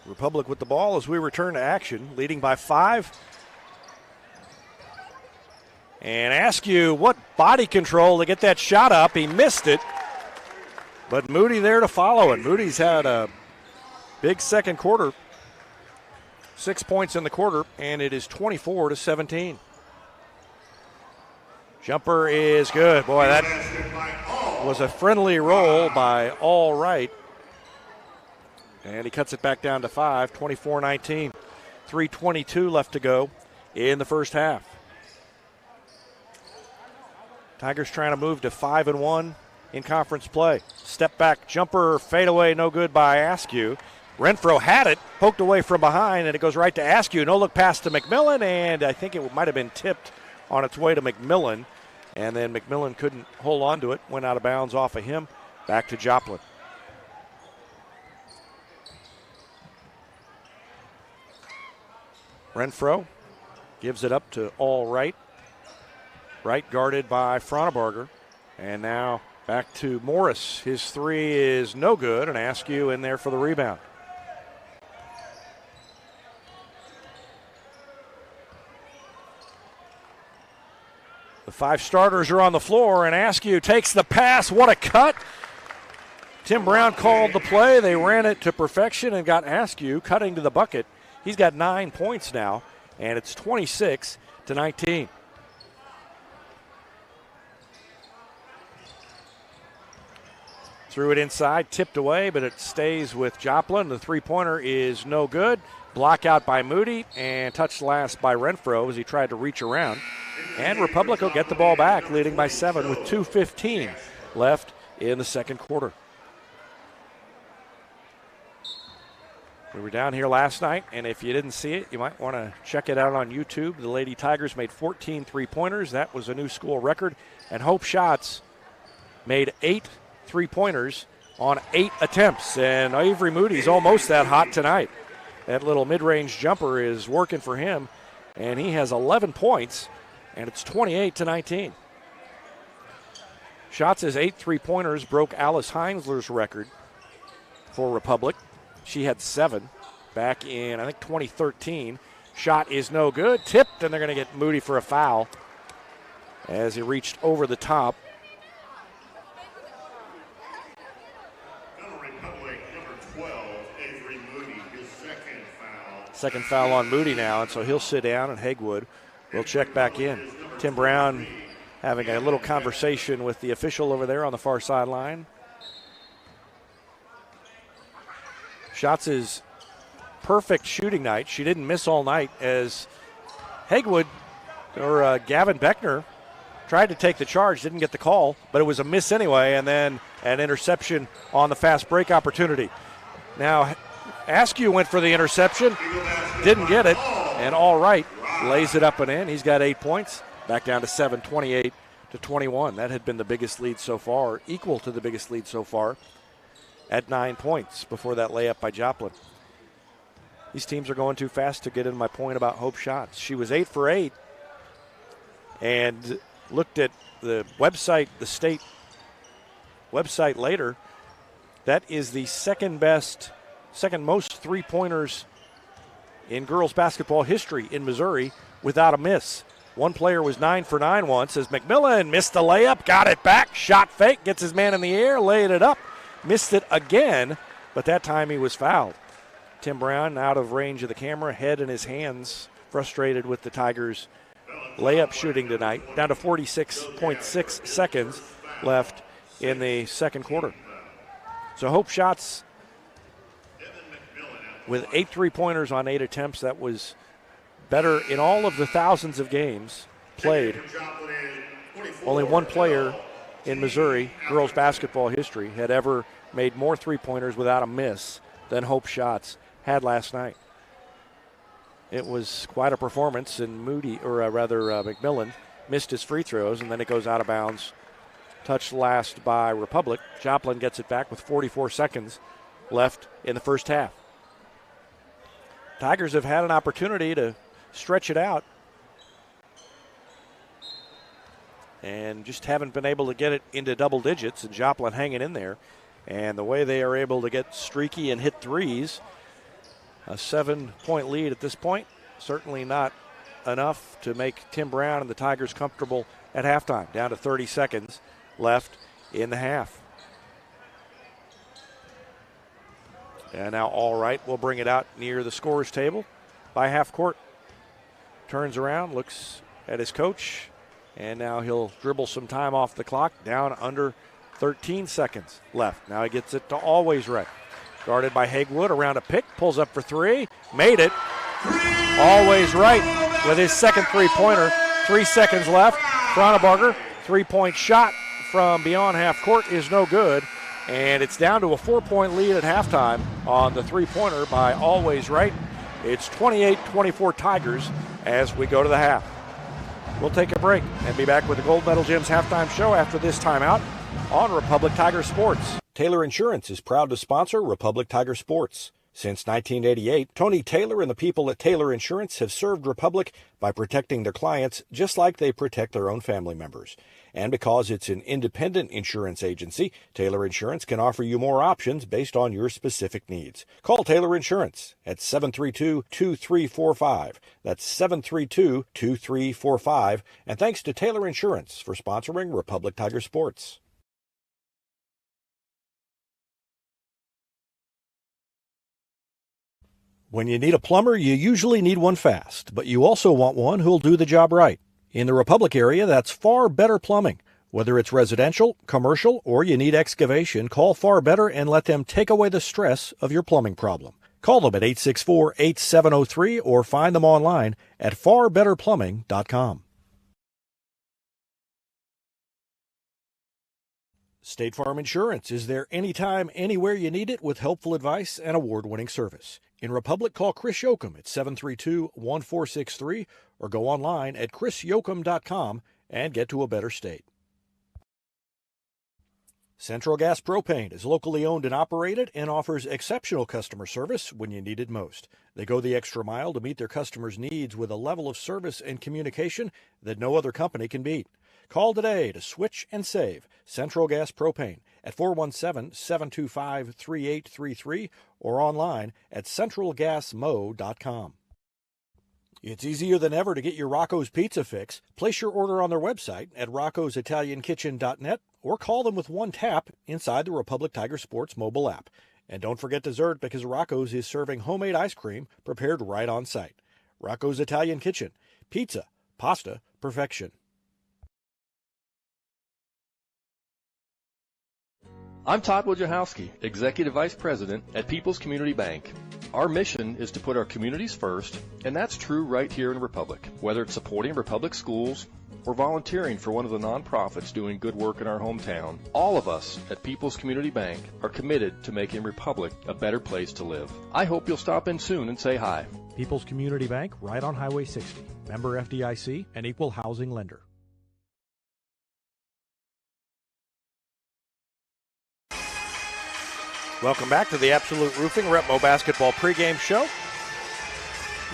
Republic with the ball as we return to action, leading by 5. And ask you what body control to get that shot up. He missed it, but Moody there to follow it. Moody's had a big second quarter, 6 points in the quarter, and it is 24-17. Jumper is good. Boy, that was a friendly roll by All Right. And he cuts it back down to 5, 24-19. 3:22 left to go in the first half. Tigers trying to move to 5-1 in conference play. Step back, jumper, fadeaway, no good by Askew. Renfro had it, poked away from behind, and it goes right to Askew. No look pass to McMillan, and I think it might have been tipped on its way to McMillan. And then McMillan couldn't hold on to it, went out of bounds off of him. Back to Joplin. Renfro gives it up to All Right. Right guarded by Frauenbarger. And now back to Morris. His three is no good, and Askew in there for the rebound. The 5 starters are on the floor, and Askew takes the pass. What a cut. Tim Brown called the play. They ran it to perfection and got Askew cutting to the bucket. He's got 9 points now, and it's 26-19. Threw it inside, tipped away, but it stays with Joplin. The three-pointer is no good. Block out by Moody, and touched last by Renfro as he tried to reach around. And Republic will get the ball back, leading by 7 with 2:15 left in the second quarter. We were down here last night, and if you didn't see it, you might want to check it out on YouTube. The Lady Tigers made 14 three-pointers. That was a new school record. And Hope Schatz made 8 three-pointers on 8 attempts. And Avery Moody's almost that hot tonight. That little mid-range jumper is working for him, and he has 11 points, and it's 28-19. Schatz's 8 three-pointers broke Alice Heinzler's record for Republic. She had 7. back in, I think, 2013. Shot is no good. Tipped, and they're going to get Moody for a foul as he reached over the top. Second foul on Moody now, and so he'll sit down, and Hegwood will check back in. Tim Brown having a little conversation with the official over there on the far sideline. Schatz' perfect shooting night. She didn't miss all night as Hegwood, or Gavin Beckner, tried to take the charge, didn't get the call, but it was a miss anyway, and then an interception on the fast break opportunity. Now, Askew went for the interception, didn't get it, and All Right lays it up and in. He's got 8 points, back down to 7, 28-21. That had been the biggest lead so far, equal to the biggest lead so far, at 9 points before that layup by Joplin. These teams are going too fast to get in my point about Hope Schatz. She was 8 for 8, and looked at the website, the state website later. That is the second most three-pointers in girls basketball history in Missouri without a miss. One player was 9 for 9 once as McMillan missed the layup, got it back, shot fake, gets his man in the air, laid it up, missed it again, but that time he was fouled. Tim Brown out of range of the camera, head in his hands, frustrated with the Tigers' layup shooting tonight. Down to 46.6 seconds left in the second quarter. So Hope Schatz with 8 3-pointers on 8 attempts. That was better in all of the thousands of games played. Only one player in Missouri girls basketball history had ever made more 3-pointers without a miss than Hope Schatz had last night. It was quite a performance, and McMillan missed his free throws, and then it goes out of bounds. Touched last by Republic. Joplin gets it back with 44 seconds left in the first half. Tigers have had an opportunity to stretch it out and just haven't been able to get it into double digits, and Joplin hanging in there. And the way they are able to get streaky and hit threes, a 7-point lead at this point, certainly not enough to make Tim Brown and the Tigers comfortable at halftime. Down to 30 seconds left in the half. And now All Right will bring it out near the scorer's table by half court. Turns around, looks at his coach, and now he'll dribble some time off the clock. Down under 13 seconds left. Now he gets it to Always Right. Guarded by Hegwood, around a pick, pulls up for 3, made it. Always Right with his second 3-pointer. 3 seconds left. Fronebarger, 3-point shot from beyond half court is no good. And it's down to a 4-point lead at halftime on the 3-pointer by Always Right. It's 28-24 Tigers as we go to the half. We'll take a break and be back with the Gold Medal Gyms halftime show after this timeout on Republic Tiger Sports. Taylor Insurance is proud to sponsor Republic Tiger Sports. Since 1988, Tony Taylor and the people at Taylor Insurance have served Republic by protecting their clients just like they protect their own family members. And because it's an independent insurance agency, Taylor Insurance can offer you more options based on your specific needs. Call Taylor Insurance at 732-2345. That's 732-2345. And thanks to Taylor Insurance for sponsoring Republic Tiger Sports. When you need a plumber, you usually need one fast, but you also want one who'll do the job right. In the Republic area, that's Far Better Plumbing. Whether it's residential, commercial, or you need excavation, call Far Better and let them take away the stress of your plumbing problem. Call them at 864-8703 or find them online at farbetterplumbing.com. State Farm Insurance is there anytime, anywhere you need it with helpful advice and award-winning service. In Republic, call Chris Yoakum at 732-1463 or go online at chrisyoakum.com and get to a better state. Central Gas Propane is locally owned and operated and offers exceptional customer service when you need it most. They go the extra mile to meet their customers' needs with a level of service and communication that no other company can beat. Call today to switch and save Central Gas Propane at 417-725-3833 or online at centralgasmo.com. It's easier than ever to get your Rocco's Pizza fix. Place your order on their website at roccositaliankitchen.net or call them with one tap inside the Republic Tiger Sports mobile app. And don't forget dessert because Rocco's is serving homemade ice cream prepared right on site. Rocco's Italian Kitchen. Pizza, pasta, perfection. I'm Todd Wojciechowski, Executive Vice President at People's Community Bank. Our mission is to put our communities first, and that's true right here in Republic. Whether it's supporting Republic schools or volunteering for one of the nonprofits doing good work in our hometown, all of us at People's Community Bank are committed to making Republic a better place to live. I hope you'll stop in soon and say hi. People's Community Bank, right on Highway 60. Member FDIC, an equal housing lender. Welcome back to the Absolute Roofing Repmo Basketball pregame show.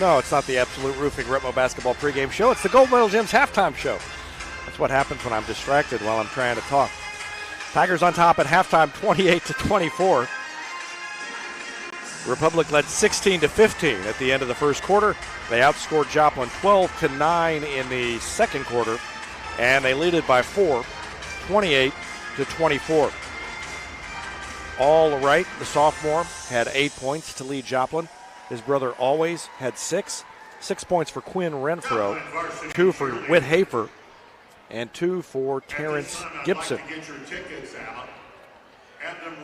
No, it's not the Absolute Roofing Repmo Basketball pregame show. It's the Gold Medal Gym's halftime show. That's what happens when I'm distracted while I'm trying to talk. Tigers on top at halftime, 28-24. Republic led 16-15 at the end of the first quarter. They outscored Joplin 12-9 in the second quarter, and they lead it by 4, 28-24. All Right, the sophomore, had 8 points to lead Joplin. His brother Always had 6. 6 points for Quinn Renfro, 2 for Whit Hafer, and 2 for Terrence Gibson.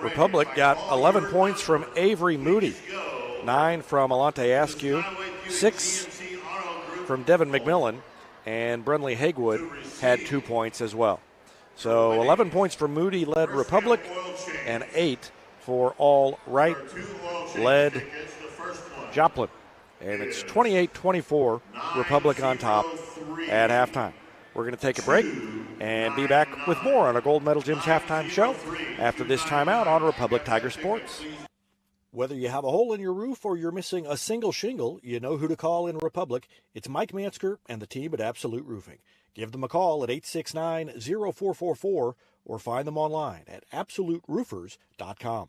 Republic got 11 points from Avery Moody, 9 from Alante Askew, 6 from Devin McMillan, and Brunley Hagewood had 2 points as well. So 11 points for Moody led Republic, and 8 for All Right led Joplin. And it's 28-24, Republic on top at halftime. We're going to take a break and be back with more on a Gold Medal Gym's halftime show after this timeout on Republic Tiger Sports. Whether you have a hole in your roof or you're missing a single shingle, you know who to call in Republic. It's Mike Mansker and the team at Absolute Roofing. Give them a call at 869-0444 or find them online at absoluteroofers.com.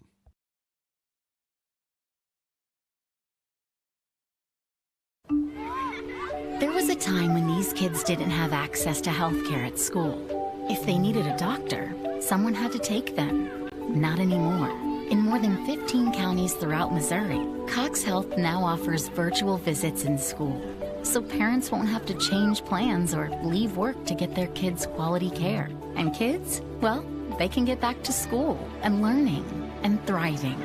There was a time when these kids didn't have access to health care at school. If they needed a doctor, someone had to take them. Not anymore. In more than 15 counties throughout Missouri, Cox Health now offers virtual visits in school, so parents won't have to change plans or leave work to get their kids quality care. And kids, well, they can get back to school and learning and thriving.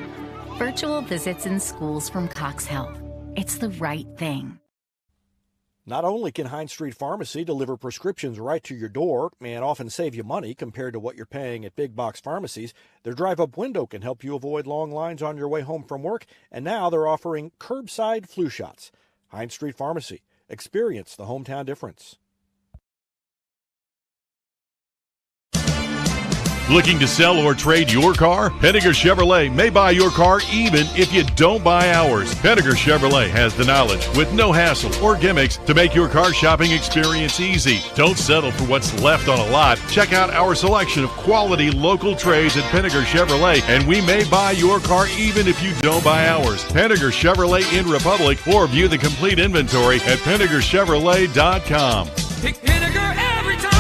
Virtual visits in schools from Cox Health. It's the right thing. Not only can Hines Street Pharmacy deliver prescriptions right to your door and often save you money compared to what you're paying at big box pharmacies, their drive-up window can help you avoid long lines on your way home from work, and now they're offering curbside flu shots. Hines Street Pharmacy. Experience the hometown difference. Looking to sell or trade your car? Pettiger Chevrolet may buy your car even if you don't buy ours. Pettiger Chevrolet has the knowledge with no hassle or gimmicks to make your car shopping experience easy. Don't settle for what's left on a lot. Check out our selection of quality local trades at Pettiger Chevrolet, and we may buy your car even if you don't buy ours. Pettiger Chevrolet in Republic, or view the complete inventory at PettigerChevrolet.com. Pick Pinnaker every time.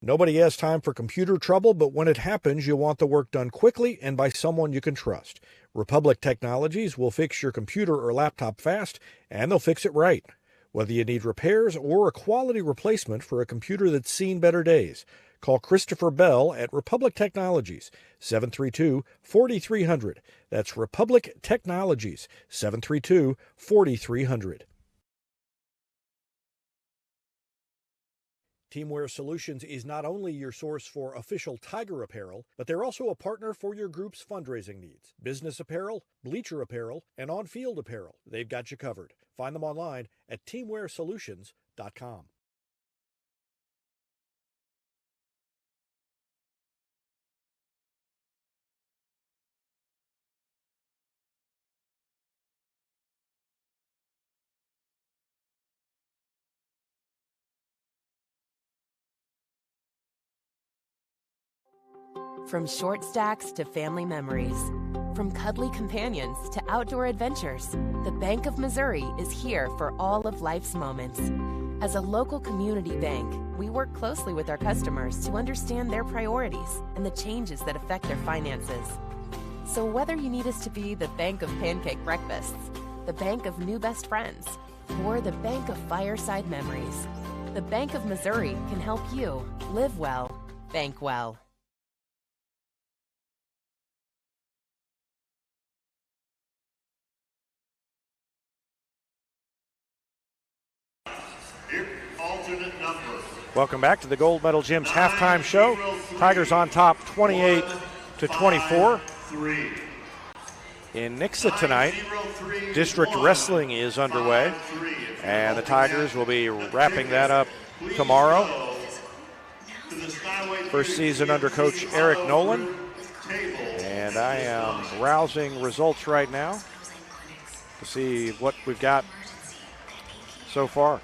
Nobody has time for computer trouble, but when it happens, you want the work done quickly and by someone you can trust. Republic Technologies will fix your computer or laptop fast, and they'll fix it right. Whether you need repairs or a quality replacement for a computer that's seen better days, call Christopher Bell at Republic Technologies, 732-4300. That's Republic Technologies, 732-4300. Teamwear Solutions is not only your source for official Tiger apparel, but they're also a partner for your group's fundraising needs. Business apparel, bleacher apparel, and on-field apparel. They've got you covered. Find them online at teamwearsolutions.com. From short stacks to family memories, from cuddly companions to outdoor adventures, the Bank of Missouri is here for all of life's moments. As a local community bank, we work closely with our customers to understand their priorities and the changes that affect their finances. So whether you need us to be the bank of pancake breakfasts, the bank of new best friends, or the bank of fireside memories, the Bank of Missouri can help you live well, bank well. Alternate number. Welcome back to the Gold Medal Gym's halftime show. Tigers on top 28-24. In Nixa tonight, district wrestling is underway, and the Tigers will be wrapping that up tomorrow. First season under Coach Eric Nolan, and I am browsing results right now to see what we've got so far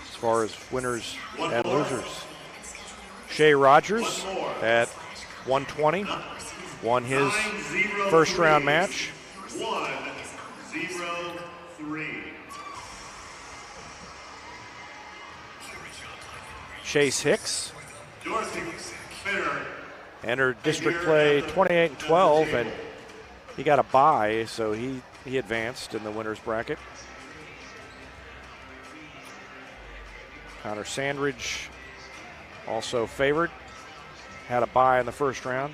as far as winners and losers. Shea Rogers at 120 won his first round match. 1-0-3. Chase Hicks Dorothy Finner entered district play 28-12, and he got a bye, so he advanced in the winners bracket. Connor Sandridge also favored, had a bye in the first round.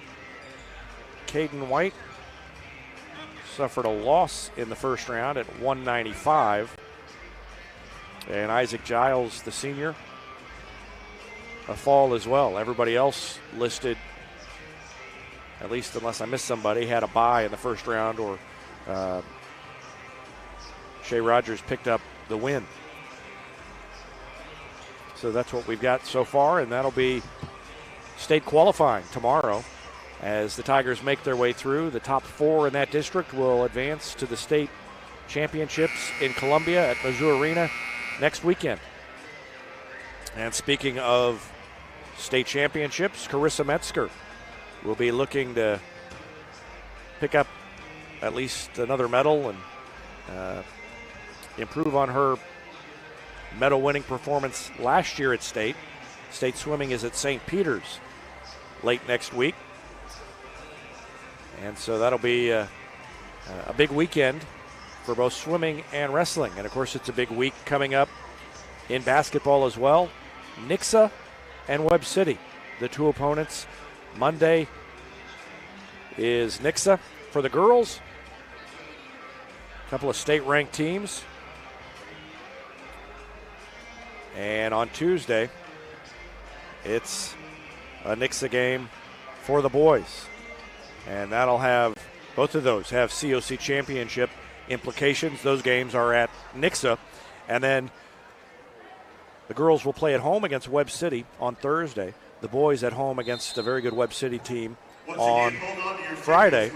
Caden White suffered a loss in the first round at 195. And Isaac Giles, the senior, a fall as well. Everybody else listed, at least unless I missed somebody, had a bye in the first round, or Shea Rogers picked up the win. So that's what we've got so far, and that'll be state qualifying tomorrow as the Tigers make their way through. The top four in that district will advance to the state championships in Columbia at Mizzou Arena next weekend. And speaking of state championships, Carissa Metzger will be looking to pick up at least another medal and improve on her medal-winning performance last year at state. State swimming is at St. Peter's late next week. And so that'll be a big weekend for both swimming and wrestling. And, of course, it's a big week coming up in basketball as well. Nixa and Webb City, the two opponents. Monday is Nixa for the girls. A couple of state-ranked teams. And on Tuesday, it's a Nixa game for the boys. And that'll have, both of those have COC championship implications. Those games are at Nixa. And then the girls will play at home against Webb City on Thursday. The boys at home against a very good Webb City team on Friday.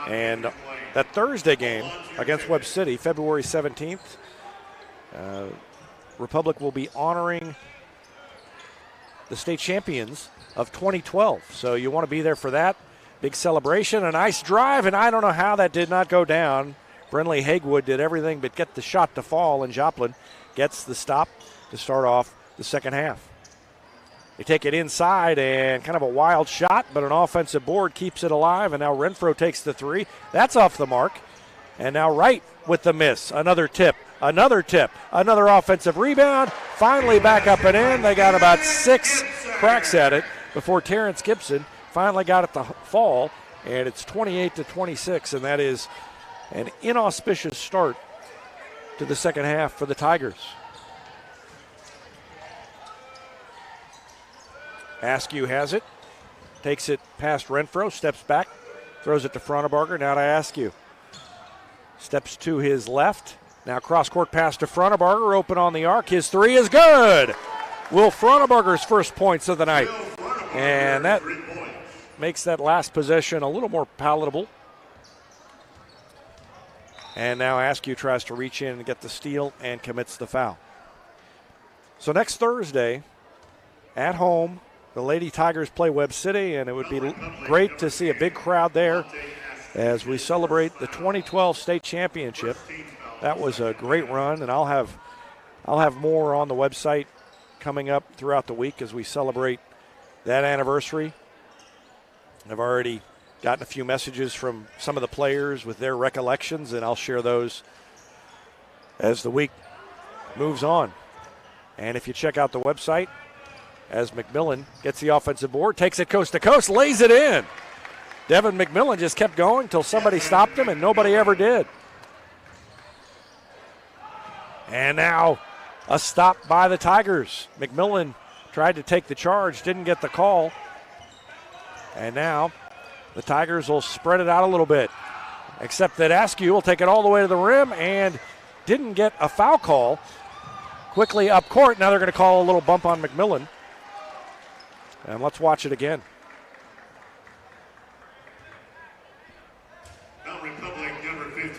And that Thursday game against Webb City, February 17th, Republic will be honoring the state champions of 2012. So you want to be there for that. Big celebration, a nice drive, and I don't know how that did not go down. Brenley Hagewood did everything but get the shot to fall, and Joplin gets the stop to start off the second half. They take it inside, and kind of a wild shot, but an offensive board keeps it alive, and now Renfro takes the three. That's off the mark. And now Wright with the miss. Another tip, another offensive rebound. Finally back up and in. They got about 6 cracks at it before Terrence Gibson finally got it to fall, and it's 28-26, and that is an inauspicious start to the second half for the Tigers. Askew has it, takes it past Renfro, steps back, throws it to Fronnebarger, now to Askew. Steps to his left, now cross-court pass to Fronnebarger, open on the arc, his three is good! Will Fronnebarger's first points of the night, and that makes that last possession a little more palatable. And now Askew tries to reach in and get the steal and commits the foul. So next Thursday, at home the Lady Tigers play Webb City, and it would be great to see a big crowd there as we celebrate the 2012 state championship. That was a great run, and I'll have more on the website coming up throughout the week as we celebrate that anniversary. I've already gotten a few messages from some of the players with their recollections, and I'll share those as the week moves on. And if you check out the website, as McMillan gets the offensive board, takes it coast to coast, lays it in. Devin McMillan just kept going until somebody stopped him, and nobody ever did. And now a stop by the Tigers. McMillan tried to take the charge, didn't get the call. And now the Tigers will spread it out a little bit, except that Askew will take it all the way to the rim and didn't get a foul call. Quickly up court. Now they're going to call a little bump on McMillan. And let's watch it again.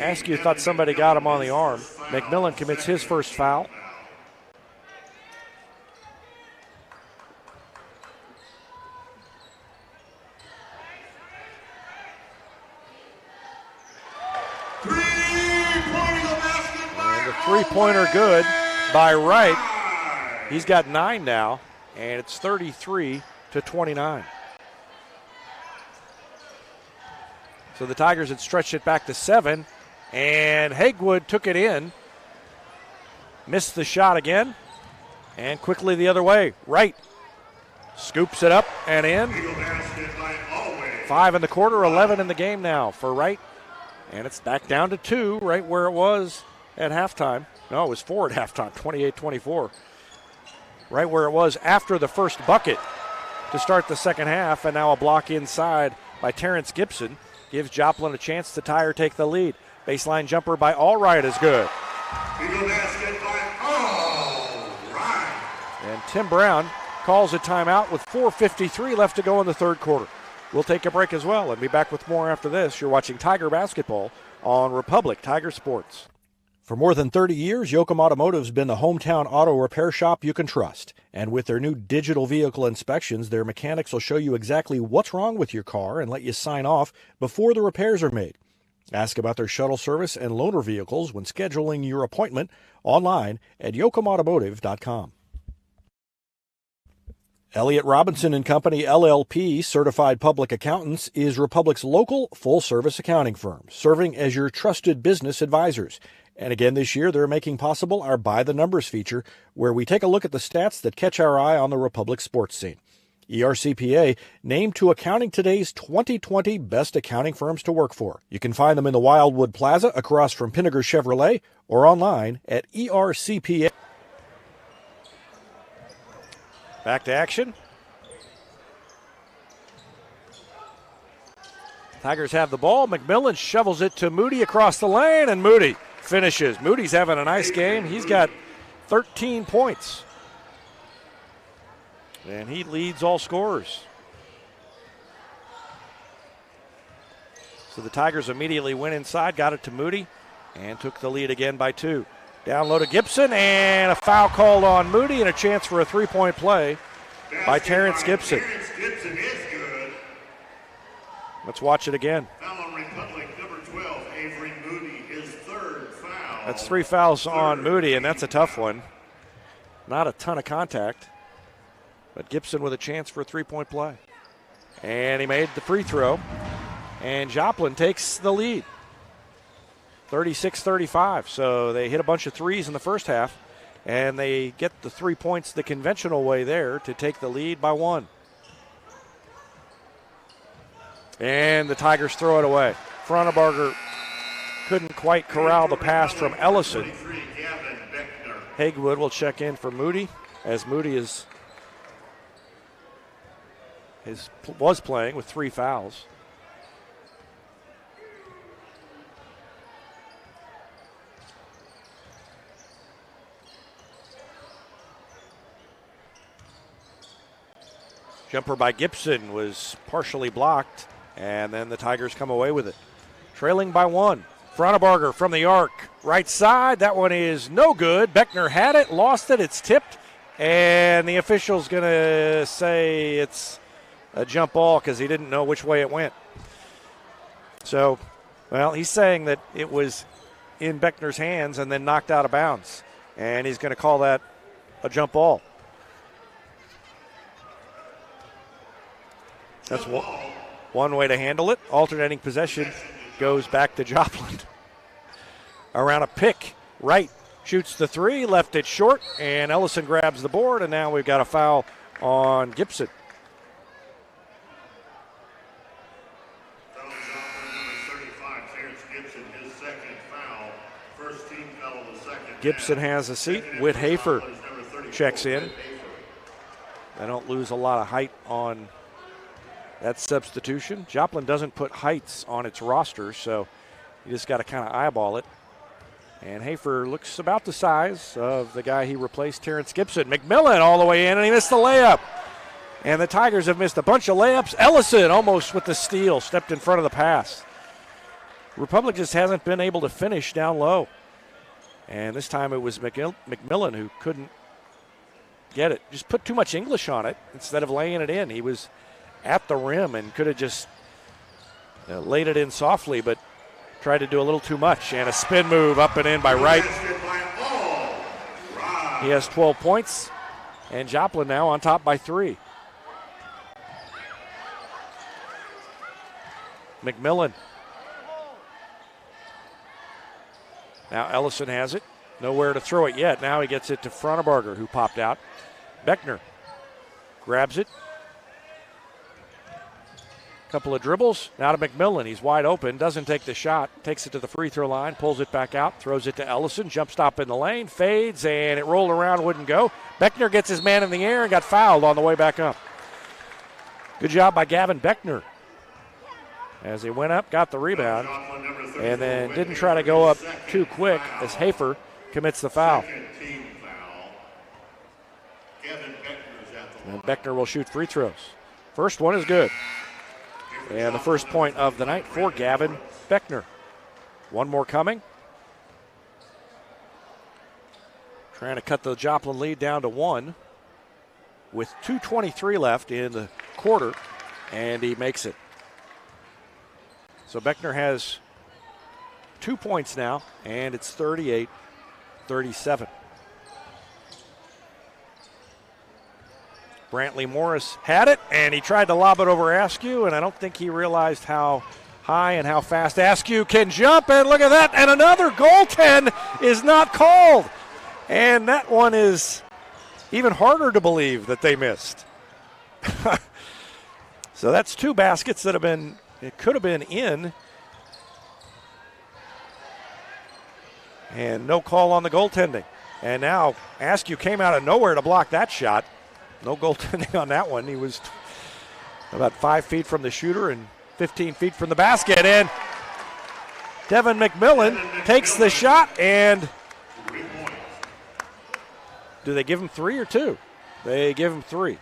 Askew thought somebody got him on the arm. McMillan commits his first foul. And the three-pointer good by Wright. He's got 9 now, and it's 33-29. So the Tigers had stretched it back to 7, and Hagewood took it in. Missed the shot again, and quickly the other way. Wright scoops it up and in. 5 in the quarter, 11 in the game now for Wright. And it's back down to 2, right where it was at halftime. No, it was 4 at halftime, 28-24. Right where it was after the first bucket to start the second half, and now a block inside by Terrence Gibson gives Joplin a chance to tie or take the lead. Baseline jumper by Allright is good. And Tim Brown calls a timeout with 4:53 left to go in the third quarter. We'll take a break as well and be back with more after this. You're watching Tiger Basketball on Republic Tiger Sports. For more than 30 years, Yoakum Automotive's been the hometown auto repair shop you can trust. And with their new digital vehicle inspections, their mechanics will show you exactly what's wrong with your car and let you sign off before the repairs are made. Ask about their shuttle service and loaner vehicles when scheduling your appointment online at yoakumautomotive.com. Elliott Robinson and Company, LLP, Certified Public Accountants, is Republic's local full-service accounting firm, serving as your trusted business advisors. And again this year, they're making possible our By the Numbers feature, where we take a look at the stats that catch our eye on the Republic sports scene. ERCPA named to Accounting Today's 2020 Best Accounting Firms to Work For. You can find them in the Wildwood Plaza across from Pinnaker Chevrolet or online at ERCPA. Back to action. Tigers have the ball. McMillan shovels it to Moody across the lane, and Moody finishes. Moody's having a nice game. He's got 13 points. And he leads all scorers. So the Tigers immediately went inside, got it to Moody, and took the lead again by 2. Down low to Gibson, and a foul called on Moody, and a chance for a three-point play by Terrence Gibson. Let's watch it again. Foul on Republic, number 12, Avery Moody, his third foul. That's 3 fouls on Moody, and that's a tough one. Not a ton of contact, but Gibson with a chance for a three-point play. And he made the free throw, and Joplin takes the lead. 36-35, so they hit a bunch of threes in the first half, and they get the 3 points the conventional way there to take the lead by 1. And the Tigers throw it away. Frontenbarger couldn't quite corral the pass from Ellison. Hagewood will check in for Moody, as Moody was playing with 3 fouls. Jumper by Gibson was partially blocked, and then the Tigers come away with it. Trailing by 1. Frontenbarger from the arc. Right side, that one is no good. Beckner had it, lost it, it's tipped, And the official's going to say it's a jump ball because he didn't know which way it went. So, well, he's saying that it was in Beckner's hands and then knocked out of bounds. And he's going to call that a jump ball. That's one way to handle it. Alternating possession goes back to Joplin. Around a pick, right, shoots the three, left it short, and Ellison grabs the board, and now we've got a foul on Gibson. Gibson has a seat. Whit Hafer checks in. They don't lose a lot of height on that substitution. Joplin doesn't put heights on its roster, so you just got to kind of eyeball it. And Hafer looks about the size of the guy he replaced, Terrence Gibson. McMillan all the way in, and he missed the layup. And the Tigers have missed a bunch of layups. Ellison almost with the steal, stepped in front of the pass. Republic just hasn't been able to finish down low. And this time it was McMillan who couldn't get it. Just put too much English on it instead of laying it in. He was at the rim and could have just laid it in softly, but tried to do a little too much. And a spin move up and in by Wright. He has 12 points, and Joplin now on top by 3. McMillan. Now Ellison has it. Nowhere to throw it yet. Now he gets it to Fronnebarger, who popped out. Beckner grabs it. Couple of dribbles. Now to McMillan. He's wide open. Doesn't take the shot. Takes it to the free throw line. Pulls it back out. Throws it to Ellison. Jump stop in the lane. Fades, and it rolled around. Wouldn't go. Beckner gets his man in the air and got fouled on the way back up. Good job by Gavin Beckner. As he went up, got the rebound, and then didn't try to go up too quick as Hafer commits the foul. And Beckner will shoot free throws. First one is good. And the first point of the night for Gavin Beckner. One more coming. Trying to cut the Joplin lead down to 1 with 2:23 left in the quarter, and he makes it. So Beckner has 2 points now, and it's 38-37. Brantley Morris had it, and he tried to lob it over Askew, and I don't think he realized how high and how fast Askew can jump, and look at that, and another goaltend is not called. And that one is even harder to believe that they missed. So that's 2 baskets that have been, it could have been in. And no call on the goaltending. And now Askew came out of nowhere to block that shot. No goaltending on that one. He was about 5 feet from the shooter and 15 feet from the basket. And Devin McMillan takes the shot, and do they give him 3 or 2? They give him 3.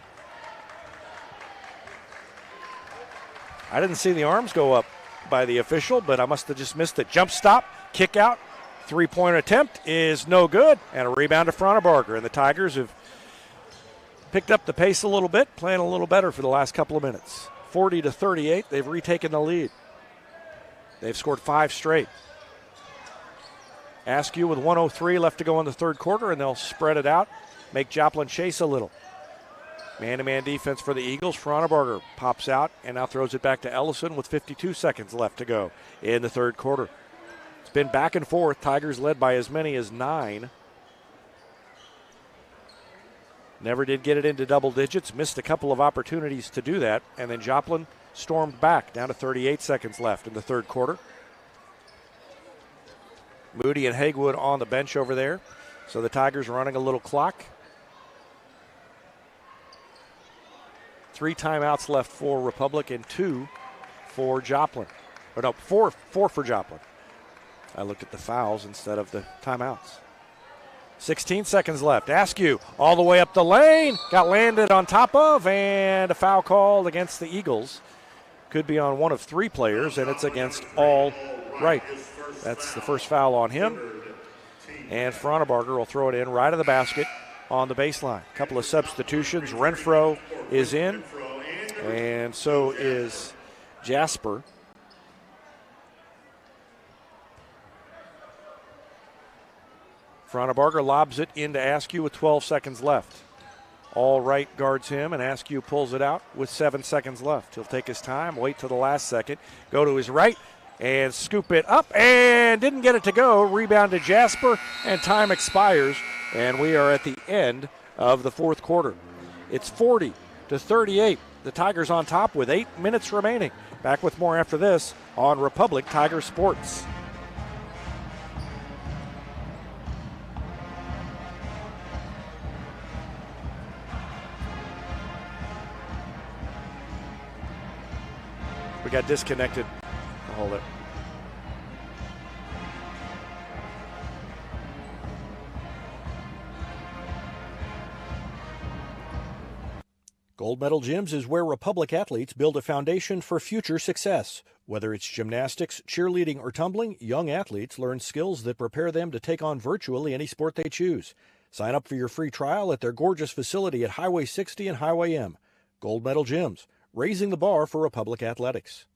I didn't see the arms go up by the official, but I must have just missed it. Jump stop, kick out, 3-point attempt is no good, and a rebound to Fronnebarger. And the Tigers have picked up the pace a little bit, playing a little better for the last couple of minutes. 40-38, they've retaken the lead. They've scored 5 straight. Askew with 1:03 left to go in the third quarter, and they'll spread it out, make Joplin chase a little. Man-to-man defense for the Eagles. Fronnebarger pops out and now throws it back to Ellison with 52 seconds left to go in the third quarter. It's been back and forth. Tigers led by as many as 9. Never did get it into double digits. Missed a couple of opportunities to do that. And then Joplin stormed back down to 38 seconds left in the third quarter. Moody and Hagewood on the bench over there. So the Tigers running a little clock. 3 timeouts left for Republic and 2 for Joplin. Or no, 4 for Joplin. I looked at the fouls instead of the timeouts. 16 seconds left. Askew all the way up the lane. Got landed on top of, and a foul called against the Eagles. Could be on one of 3 players, and it's against all right. That's the first foul on him. And Fronnebarger will throw it in right of the basket on the baseline. A couple of substitutions. Renfro is in, and so is Jasper. Frauenbarger lobs it into Askew with 12 seconds left. All right guards him, and Askew pulls it out with 7 seconds left. He'll take his time, wait till the last second, go to his right, and scoop it up, and didn't get it to go. Rebound to Jasper, and time expires, and we are at the end of the fourth quarter. It's 40-38. The Tigers on top with 8 minutes remaining. Back with more after this on Republic Tiger Sports. We got disconnected. I'll hold it. Gold Medal Gyms is where Republic athletes build a foundation for future success. Whether it's gymnastics, cheerleading, or tumbling, young athletes learn skills that prepare them to take on virtually any sport they choose. Sign up for your free trial at their gorgeous facility at Highway 60 and Highway M. Gold Medal Gyms, raising the bar for Republic athletics.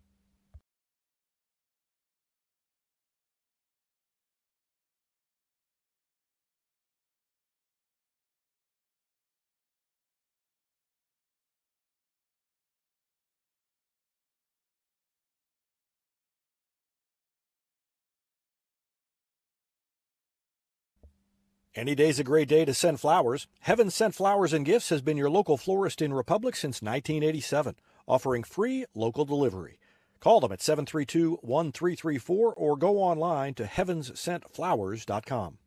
Any day's a great day to send flowers. Heaven Sent Flowers and Gifts has been your local florist in Republic since 1987, offering free local delivery. Call them at 732-1334 or go online to heavenssentflowers.com.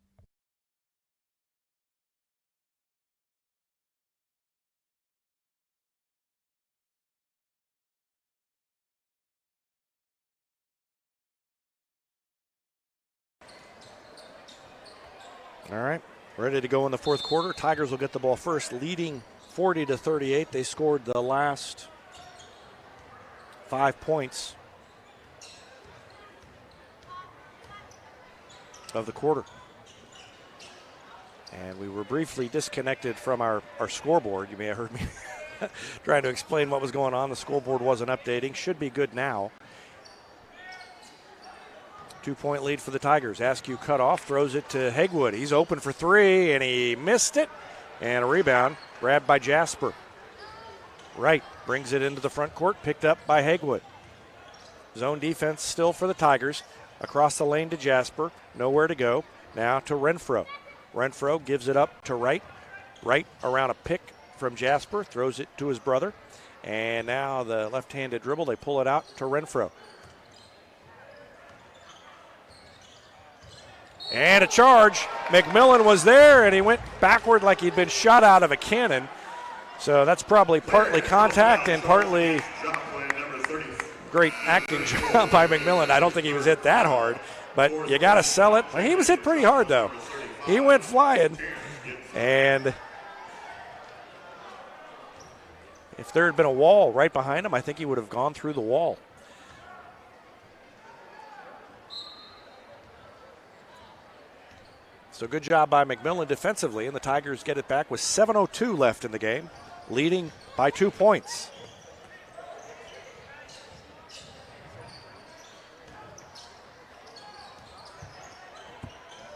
All right, ready to go in the fourth quarter. Tigers will get the ball first, leading 40-38. They scored the last 5 points of the quarter. And we were briefly disconnected from our scoreboard. You may have heard me trying to explain what was going on. The scoreboard wasn't updating. Should be good now. 2-point lead for the Tigers. Askew cut off, throws it to Hegwood. He's open for three, and he missed it. And a rebound grabbed by Jasper. Wright brings it into the front court, picked up by Hegwood. Zone defense still for the Tigers. Across the lane to Jasper, nowhere to go. Now to Renfro. Renfro gives it up to Wright. Wright around a pick from Jasper, throws it to his brother. And now the left-handed dribble, they pull it out to Renfro. And a charge. McMillan was there, and he went backward like he'd been shot out of a cannon. So that's probably partly contact and partly great acting job by McMillan. I don't think he was hit that hard, but you got to sell it. He was hit pretty hard, though. He went flying, and if there had been a wall right behind him, I think he would have gone through the wall. So good job by McMillan defensively, and the Tigers get it back with 7:02 left in the game, leading by 2 points.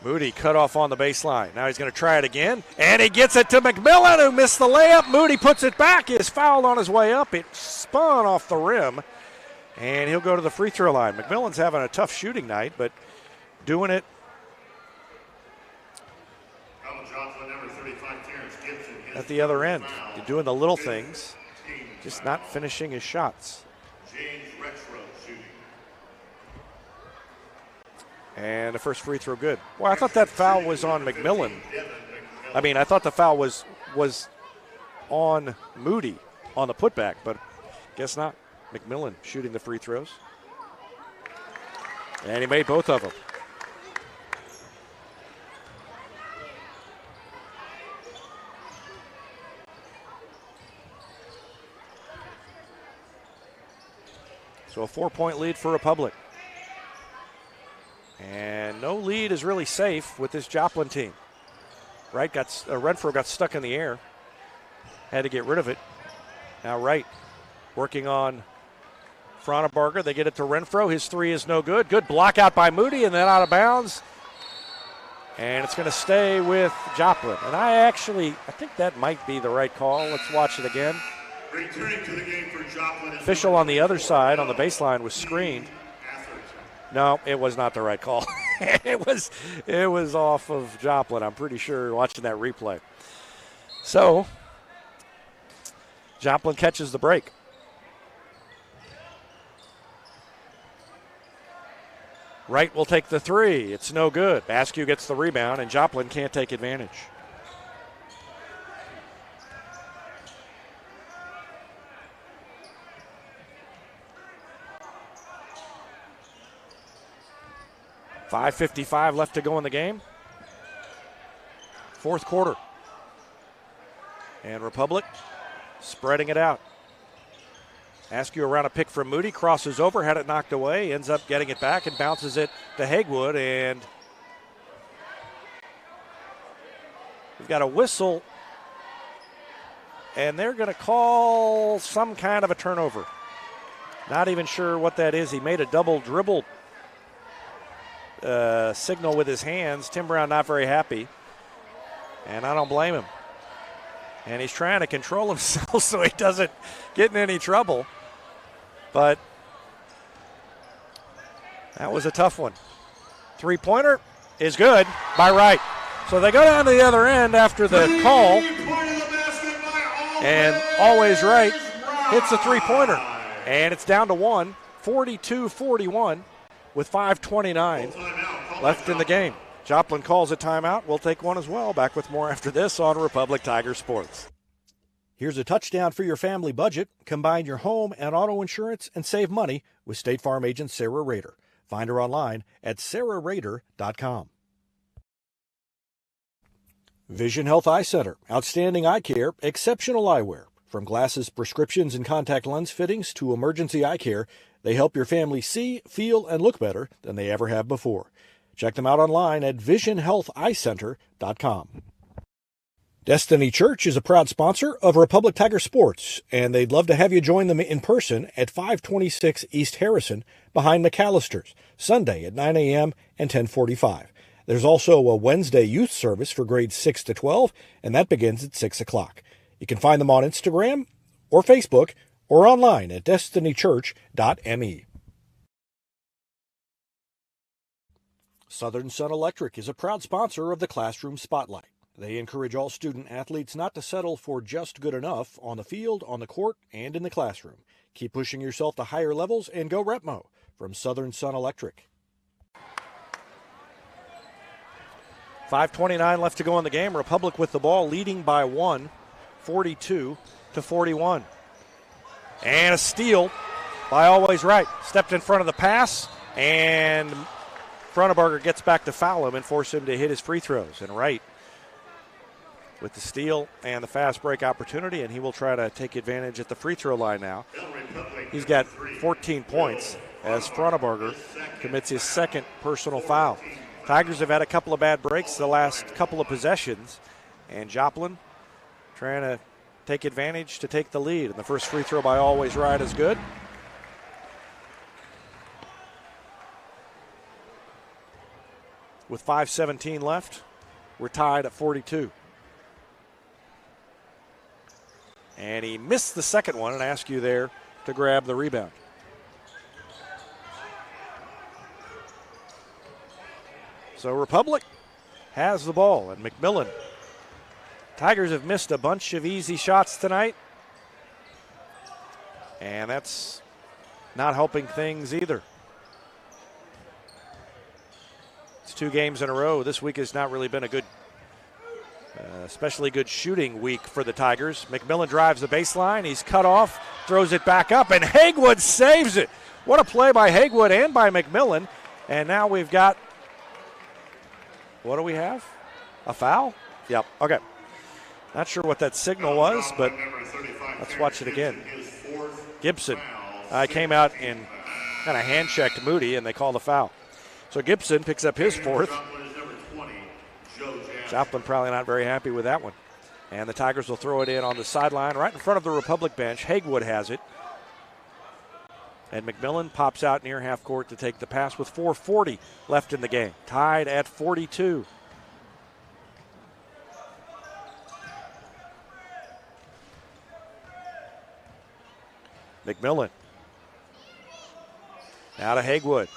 Moody cut off on the baseline. Now he's going to try it again, and he gets it to McMillan, who missed the layup. Moody puts it back. He is fouled on his way up. It spun off the rim, and he'll go to the free throw line. McMillan's having a tough shooting night, but doing it at the other end. You're doing the little things, just not finishing his shots. And the first free throw good. Well, I thought that foul was on McMillan. I mean, I thought the foul was on Moody on the putback, but guess not. McMillan shooting the free throws. And he made both of them. So a 4-point lead for Republic. And no lead is really safe with this Joplin team. Renfro got stuck in the air. Had to get rid of it. Now Wright working on Frauenbarger. They get it to Renfro. His three is no good. Good block out by Moody and then out of bounds. And it's going to stay with Joplin. And I think that might be the right call. Let's watch it again. Returning to the game for Joplin. Official on the other side on the baseline was screened. No, it was not the right call. It was off of Joplin, I'm pretty sure, watching that replay. So, Joplin catches the break. Wright will take the three. It's no good. Askew gets the rebound, and Joplin can't take advantage. .5:55 left to go in the game. Fourth quarter. And Republic spreading it out. Askew around a pick from Moody, crosses over, had it knocked away, ends up getting it back and bounces it to Hagewood. And we've got a whistle, and they're going to call some kind of a turnover. Not even sure what that is. He made a double dribble signal with his hands. Tim Brown not very happy, and I don't blame him. And he's trying to control himself so he doesn't get in any trouble. But that was a tough one. Three-pointer is good by Wright. So they go down to the other end after the call, and Always Right hits a three-pointer. And it's down to one, 42-41. With 5:29 left in the game. Joplin calls a timeout. We'll take one as well. Back with more after this on Republic Tiger Sports. Here's a touchdown for your family budget. Combine your home and auto insurance and save money with State Farm agent Sarah Rader. Find her online at sarahrader.com. Vision Health Eye Center. Outstanding eye care, exceptional eyewear. From glasses, prescriptions, and contact lens fittings to emergency eye care, they help your family see, feel, and look better than they ever have before. Check them out online at visionhealtheyecenter.com. Destiny Church is a proud sponsor of Republic Tiger Sports, and they'd love to have you join them in person at 526 East Harrison behind McAllister's, Sunday at 9 a.m. and 10:45. There's also a Wednesday youth service for grades 6 to 12, and that begins at 6 o'clock. You can find them on Instagram or Facebook or online at destinychurch.me. Southern Sun Electric is a proud sponsor of the Classroom Spotlight. They encourage all student athletes not to settle for just good enough on the field, on the court, and in the classroom. Keep pushing yourself to higher levels and go Repmo from Southern Sun Electric. 5:29 left to go in the game. Republic with the ball, leading by one, 42-41. And a steal by Always Right. Stepped in front of the pass, and Frauenbarger gets back to foul him and force him to hit his free throws. And Wright with the steal and the fast break opportunity, and he will try to take advantage at the free throw line now. He's got 14 points as Frauenbarger commits his second personal foul. Tigers have had a couple of bad breaks the last couple of possessions, and Joplin trying to take advantage to take the lead. And the first free throw by Always Right is good. With 5:17 left, we're tied at 42. And he missed the second one, and Askew there to grab the rebound. So Republic has the ball, and McMillan. Tigers have missed a bunch of easy shots tonight, and that's not helping things either. It's 2 games in a row. This week has not really been a good, especially good shooting week for the Tigers. McMillan drives the baseline. He's cut off, throws it back up, and Hagewood saves it. What a play by Hagewood and by McMillan. And now we've got, what do we have? A foul? Yep, okay. Not sure what that signal was, but let's watch it again. Gibson came out and kind of hand-checked Moody, and they call the foul. So Gibson picks up his fourth. Joplin probably not very happy with that one. And the Tigers will throw it in on the sideline right in front of the Republic bench. Hagewood has it. And McMillan pops out near half court to take the pass with 4:40 left in the game. Tied at 42. McMillan. Now to Hagewood.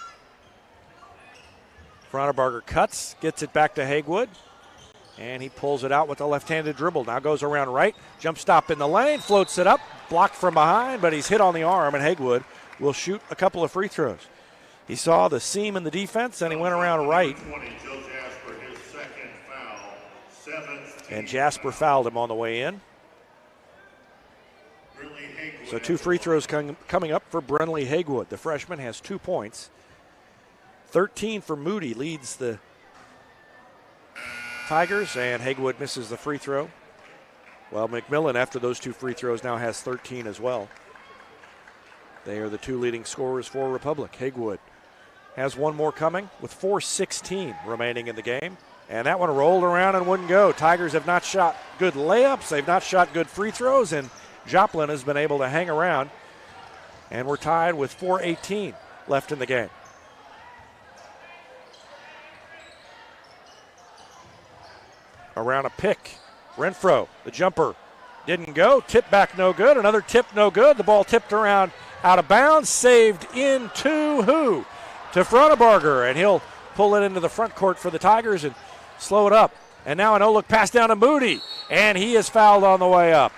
Frontenberger cuts, gets it back to Hagewood. And he pulls it out with a left-handed dribble. Now goes around right. Jump stop in the lane. Floats it up. Blocked from behind, but he's hit on the arm, and Hagewood will shoot a couple of free throws. He saw the seam in the defense, and he went around right. And Jasper fouled him on the way in. So 2 free throws coming up for Brenley Hagewood. The freshman has 2 points. 13 for Moody, leads the Tigers, and Hagewood misses the free throw. Well, McMillan, after those 2 free throws, now has 13 as well. They are the 2 leading scorers for Republic. Hagewood has 1 more coming with 4:16 remaining in the game. And that one rolled around and wouldn't go. Tigers have not shot good layups. They've not shot good free throws, and Joplin has been able to hang around. And we're tied with 4:18 left in the game. Around a pick. Renfro, the jumper, didn't go. Tip back, no good. Another tip, no good. The ball tipped around out of bounds. Saved into who? To Frontenberger, and he'll pull it into the front court for the Tigers and slow it up. And now an no-look pass down to Moody, and he is fouled on the way up.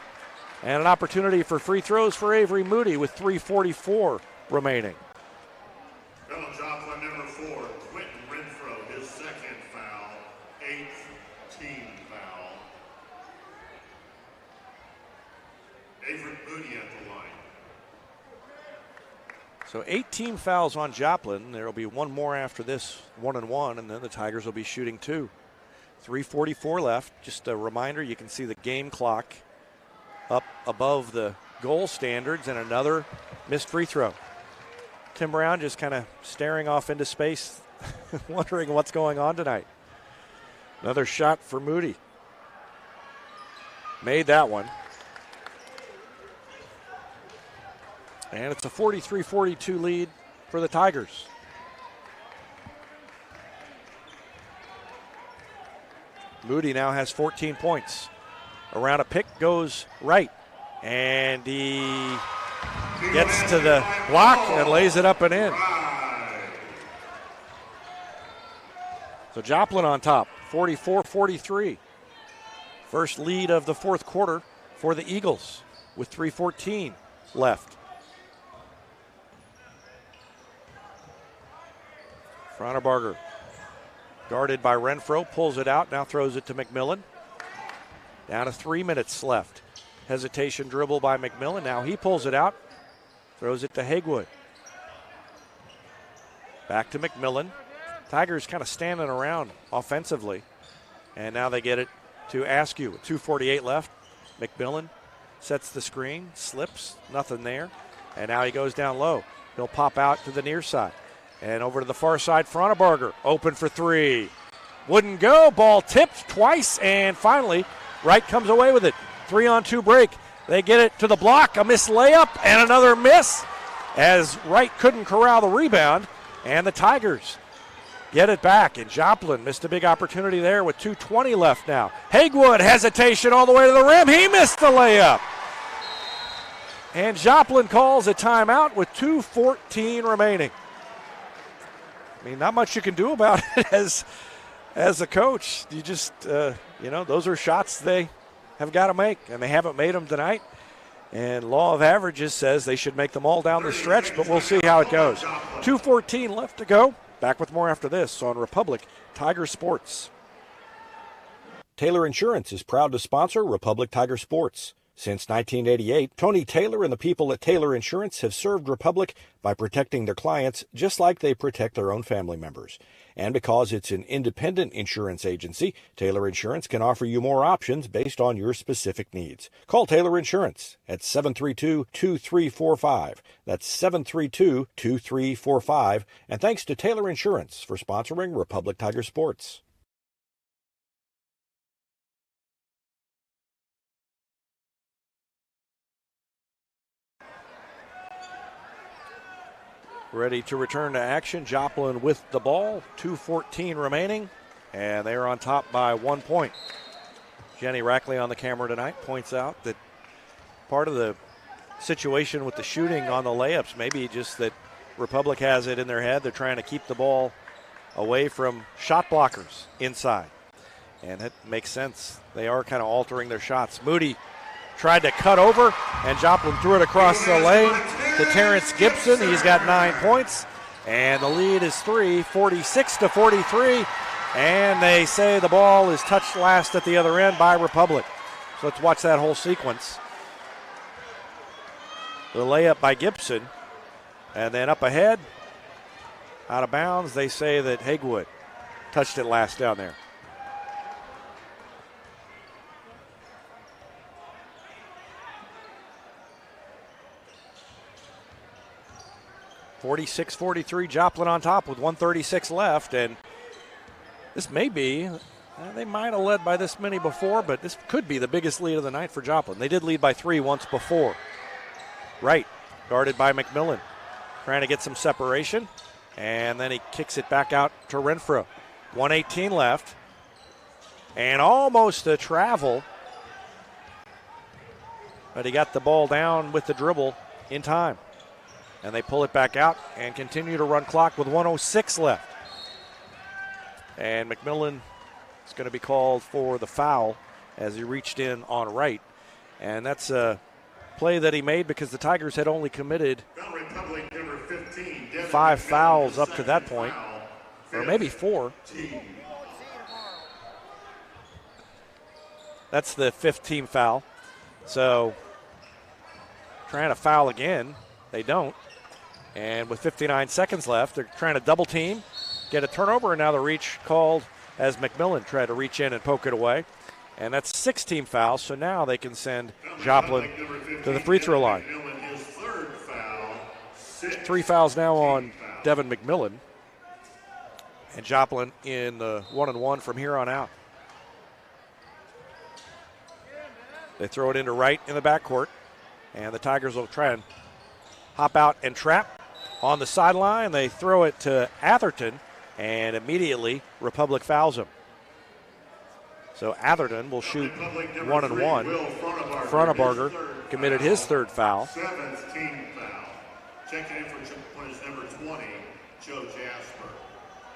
And an opportunity for free throws for Avery Moody with 3:44 remaining. Joplin, number 4, Quentin Renfro, his 2nd foul, 8th team foul. Avery Moody at the line. So 8 team fouls on Joplin. There will be 1 more after this, 1-1, and then the Tigers will be shooting 2. 3:44 left. Just a reminder, you can see the game clock up above the goal standards, and another missed free throw. Tim Brown just kind of staring off into space, wondering what's going on tonight. Another shot for Moody. Made that one. And it's a 43-42 lead for the Tigers. Moody now has 14 points. Around a pick goes right. And he gets to the block and lays it up and in. So Joplin on top, 44-43. First lead of the 4th quarter for the Eagles with 3:14 left. Frontenberger, guarded by Renfro, pulls it out, now throws it to McMillan. Down to 3 minutes left. Hesitation dribble by McMillan. Now he pulls it out, throws it to Hagewood. Back to McMillan. Tigers kind of standing around offensively. And now they get it to Askew with 2:48 left. McMillan sets the screen, slips, nothing there. And now he goes down low. He'll pop out to the near side. And over to the far side, Frontenberger, open for 3. Wouldn't go, ball tipped twice, and finally, Wright comes away with it. 3-on-2 break. They get it to the block, a missed layup, and another miss as Wright couldn't corral the rebound, and the Tigers get it back. And Joplin missed a big opportunity there with 2:20 left now. Hagewood, hesitation all the way to the rim. He missed the layup. And Joplin calls a timeout with 2:14 remaining. I mean, not much you can do about it as a coach. You just, those are shots they have got to make, and they haven't made them tonight. And law of averages says they should make them all down the stretch, but we'll see how it goes. 2:14 left to go. Back with more after this on Republic Tiger Sports. Taylor Insurance is proud to sponsor Republic Tiger Sports. Since 1988, Tony Taylor and the people at Taylor Insurance have served Republic by protecting their clients just like they protect their own family members. And because it's an independent insurance agency, Taylor Insurance can offer you more options based on your specific needs. Call Taylor Insurance at 732-2345. That's 732-2345. And thanks to Taylor Insurance for sponsoring Republic Tiger Sports. ready to return to action. Joplin with the ball, 2:14 remaining, and they are on top by 1 point. Jenny Rackley on the camera tonight points out that part of the situation with the shooting on the layups, maybe just that Republic has it in their head. They're trying to keep the ball away from shot blockers inside, and it makes sense. They are kind of altering their shots. Moody tried to cut over, and Joplin threw it across the lane to Terrence Gibson. He's got 9 points, and the lead is 46-43, and they say the ball is touched last at the other end by Republic. So let's watch that whole sequence. The layup by Gibson, and then up ahead, out of bounds, they say that Hagewood touched it last down there. (46-43) Joplin on top with 1:36 left, and this may be, they might have led by this many before, but this could be the biggest lead of the night for Joplin. They did lead by 3 once before. Wright, guarded by McMillan, trying to get some separation, and then he kicks it back out to Renfro. 1:18 left, and almost a travel, but he got the ball down with the dribble in time. And they pull it back out and continue to run clock with 1:06 left. And McMillan is going to be called for the foul as he reached in on Wright. And that's a play that he made because the Tigers had only committed 5 fouls up to that point, or maybe 4. That's the 5th team foul. So trying to foul again, they don't. And with 59 seconds left, they're trying to double team, get a turnover, and now the reach called as McMillan tried to reach in and poke it away. And that's 6 team fouls, so now they can send Joplin to the free throw line. 3 fouls now on Devin McMillan. And Joplin in the 1-and-1 from here on out. They throw it into Wright in the backcourt, and the Tigers will try and hop out and trap on the sideline. They throw it to Atherton, and immediately Republic fouls him. So Atherton will shoot 1-and-1. Fronteberger committed his 3rd foul. 7th team foul. Checking in for is number 20, Joe Jasper.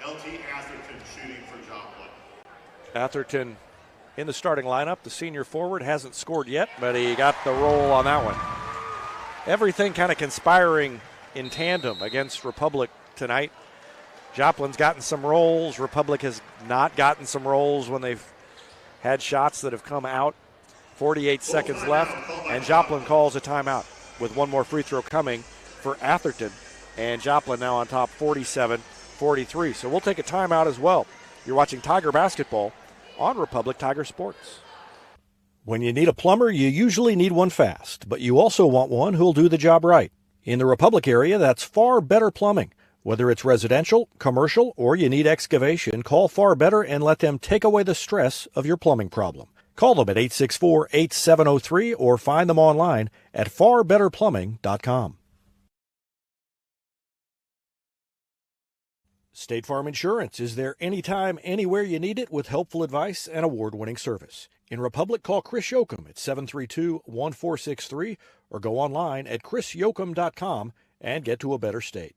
LT Atherton shooting for Joplin. Atherton in the starting lineup. The senior forward hasn't scored yet, but he got the roll on that one. Everything kind of conspiring in tandem against Republic tonight. Joplin's gotten some rolls. Republic has not gotten some rolls when they've had shots that have come out. 48 seconds left, and Joplin calls a timeout with one more free throw coming for Atherton. And Joplin now on top 47-43. So we'll take a timeout as well. You're watching Tiger basketball on Republic Tiger Sports. When you need a plumber, you usually need one fast, but you also want one who'll do the job right. In the Republic area, that's Far Better Plumbing. Whether it's residential, commercial, or you need excavation, call Far Better and let them take away the stress of your plumbing problem. Call them at 864-8703 or find them online at farbetterplumbing.com. State Farm Insurance is there anytime, anywhere you need it with helpful advice and award-winning service. In Republic, call Chris Yoakum at 732-1463 or go online at chrisyoakum.com and get to a better state.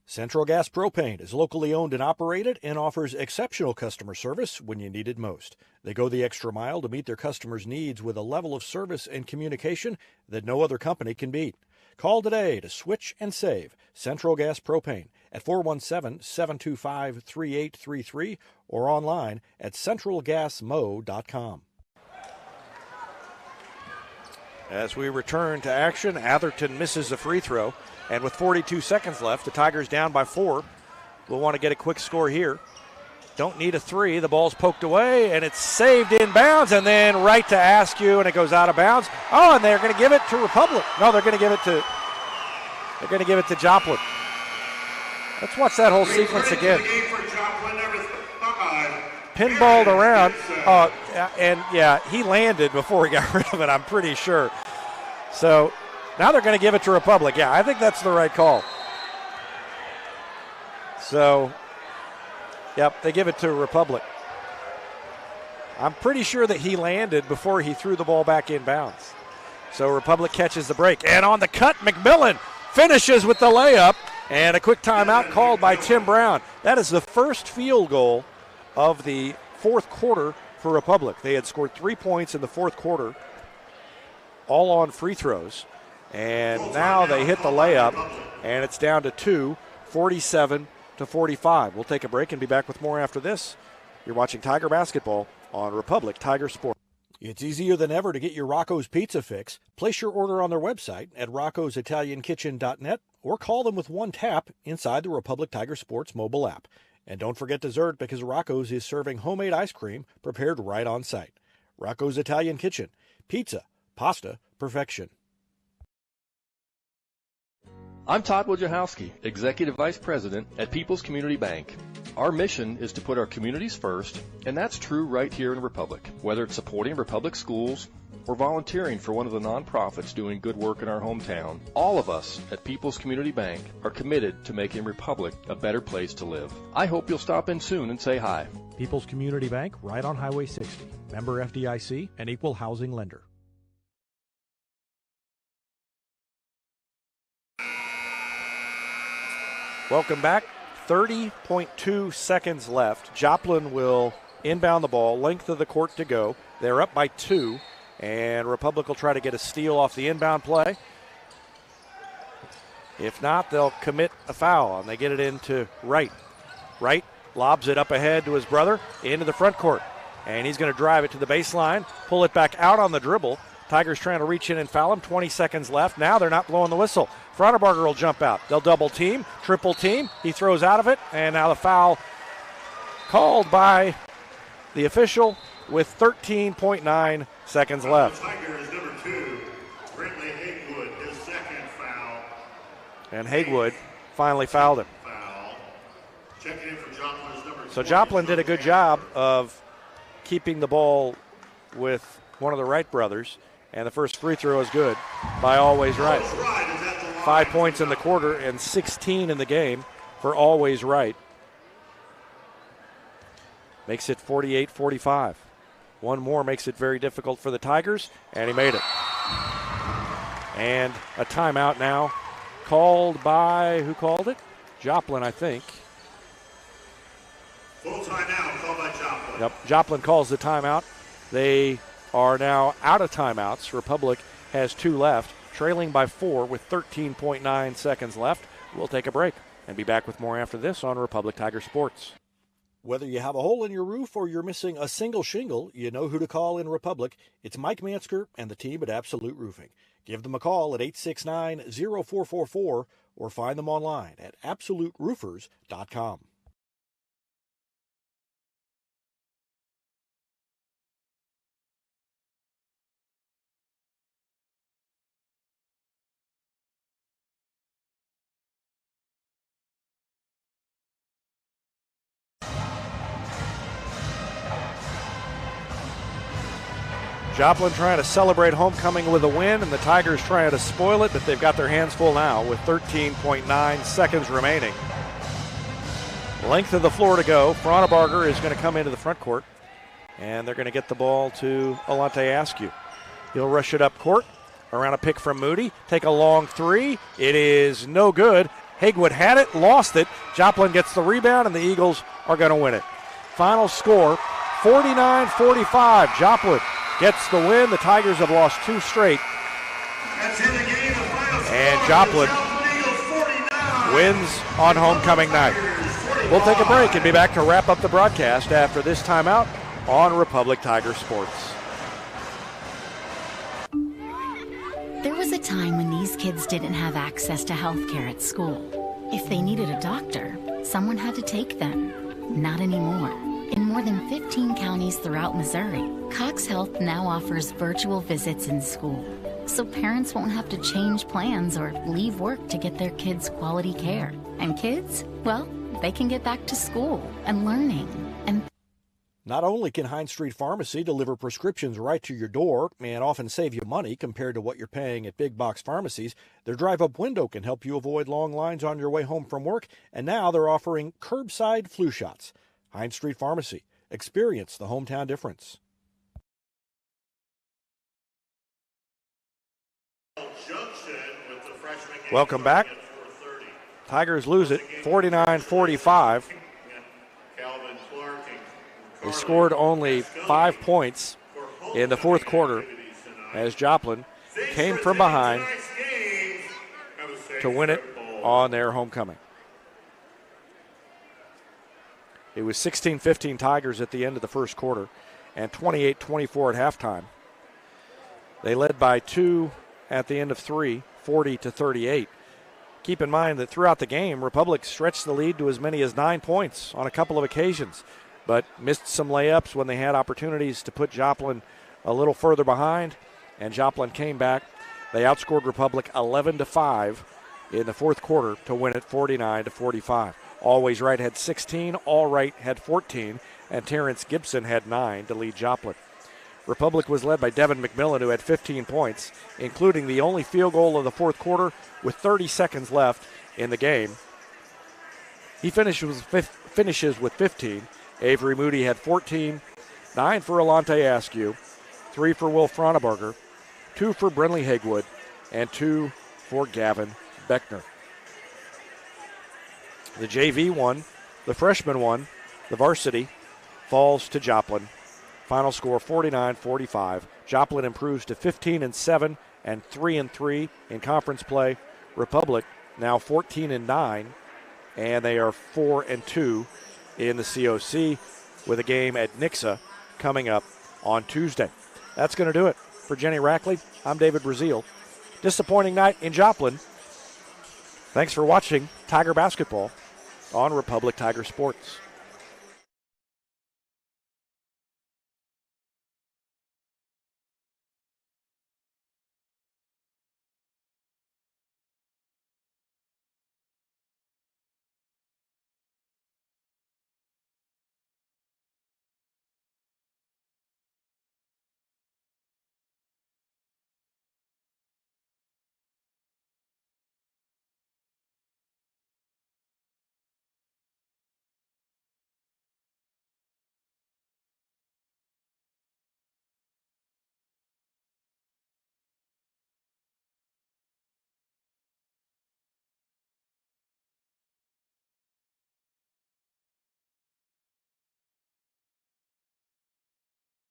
Central Gas Propane is locally owned and operated and offers exceptional customer service when you need it most. They go the extra mile to meet their customers' needs with a level of service and communication that no other company can beat. Call today to switch and save Central Gas Propane at 417-725-3833 or online at centralgasmo.com. As we return to action, Atherton misses a free throw. And with 42 seconds left, the Tigers down by 4. We'll want to get a quick score here. Don't need a 3. The ball's poked away, and it's saved in bounds, and then right to Askew, and it goes out of bounds. Oh, and they're going to give it to Republic. No, they're going to give it to Joplin. Let's watch that whole sequence again. Pinballed around, and yeah, he landed before he got rid of it, I'm pretty sure. So Now they're going to give it to Republic. Yeah, I think that's the right call. So, yep, they give it to Republic. I'm pretty sure that he landed before he threw the ball back in bounds. So Republic catches the break. And on the cut, McMillan finishes with the layup. And a quick timeout called by Tim Brown. That is the first field goal of the fourth quarter for Republic. They had scored 3 points in the fourth quarter, all on free throws. And now they hit the layup, and it's down to 2, 47-45. We'll take a break and be back with more after this. You're watching Tiger Basketball on Republic Tiger Sport. It's easier than ever to get your Rocco's Pizza fix. Place your order on their website at roccositaliankitchen.net or call them with one tap inside the Republic Tiger Sports mobile app. And don't forget dessert, because Rocco's is serving homemade ice cream prepared right on site. Rocco's Italian Kitchen. Pizza, pasta, perfection. I'm Todd Wojciechowski, Executive Vice President at People's Community Bank. Our mission is to put our communities first, and that's true right here in Republic. Whether it's supporting Republic schools or volunteering for one of the nonprofits doing good work in our hometown, all of us at People's Community Bank are committed to making Republic a better place to live. I hope you'll stop in soon and say hi. People's Community Bank, right on Highway 60. Member FDIC, an equal housing lender. Welcome back. 30.2 seconds left. Joplin will inbound the ball, length of the court to go. They're up by 2, and Republic will try to get a steal off the inbound play. If not, they'll commit a foul, and they get it into Wright. Wright lobs it up ahead to his brother into the front court, and he's going to drive it to the baseline, pull it back out on the dribble. Tigers trying to reach in and foul him. 20 seconds left. Now they're not blowing the whistle. Frontenberger will jump out. They'll double team, triple team. He throws out of it, and now the foul called by the official with 13.9 seconds left. Tigers number 2, Brentley Haywood, his second foul. And Haywood finally fouled him. Checking in for Joplin is number 20. So Joplin did a good job of keeping the ball with one of the Wright brothers, and the first free throw is good by Always Right. 5 points in the quarter and 16 in the game for Always Right. Makes it 48-45. One more makes it very difficult for the Tigers, and he made it. And a timeout now called by, who called it? Joplin, I think. Full timeout called by Joplin. Yep, Joplin calls the timeout. They are now out of timeouts. Republic has 2 left, trailing by 4 with 13.9 seconds left. We'll take a break and be back with more after this on Republic Tiger Sports. Whether you have a hole in your roof or you're missing a single shingle, you know who to call in Republic. It's Mike Mansker and the team at Absolute Roofing. Give them a call at 869-0444 or find them online at absoluteroofers.com. Joplin trying to celebrate homecoming with a win, and the Tigers trying to spoil it, but they've got their hands full now with 13.9 seconds remaining. Length of the floor to go. Frontenberger is going to come into the front court, and they're going to get the ball to Alante Askew. He'll rush it up court, around a pick from Moody, take a long three. It is no good. Haywood had it, lost it. Joplin gets the rebound, and the Eagles are going to win it. Final score, 49-45. Joplin gets the win. The Tigers have lost 2 straight. And Joplin wins on homecoming night. We'll take a break and be back to wrap up the broadcast after this timeout on Republic Tiger Sports. There was a time when these kids didn't have access to health care at school. If they needed a doctor, someone had to take them. Not anymore. In more than 15 counties throughout Missouri, Cox Health now offers virtual visits in school, so parents won't have to change plans or leave work to get their kids quality care. And kids, well, they can get back to school and learning. And Not only can Hines Street Pharmacy deliver prescriptions right to your door and often save you money compared to what you're paying at big box pharmacies, their drive-up window can help you avoid long lines on your way home from work, and now they're offering curbside flu shots. Hines Street Pharmacy. Experience the hometown difference. Welcome back. Tigers lose it 49-45. They scored only 5 points in the fourth quarter as Joplin came from behind to win it on their homecoming. It was 16-15 Tigers at the end of the first quarter and 28-24 at halftime. They led by 2 at the end of 3, 40-38. Keep in mind that throughout the game, Republic stretched the lead to as many as 9 points on a couple of occasions, but missed some layups when they had opportunities to put Joplin a little further behind, and Joplin came back. They outscored Republic 11-5 in the fourth quarter to win it 49-45. Always Right had 16, All Right had 14, and Terrence Gibson had 9 to lead Joplin. Republic was led by Devin McMillan, who had 15 points, including the only field goal of the fourth quarter with 30 seconds left in the game. He finishes with 15. Avery Moody had 14, 9 for Alante Askew, 3 for Will Froneberger, 2 for Brinley Hagwood, and 2 for Gavin Beckner. The JV won, the freshman won, the varsity falls to Joplin. Final score 49-45. Joplin improves to 15-7 and 3-3 in conference play. Republic now 14-9, and they are 4-2 in the COC with a game at Nixa coming up on Tuesday. That's going to do it. For Jenny Rackley, I'm David Brazil. Disappointing night in Joplin. Thanks for watching Tiger Basketball on Republic Tiger Sports.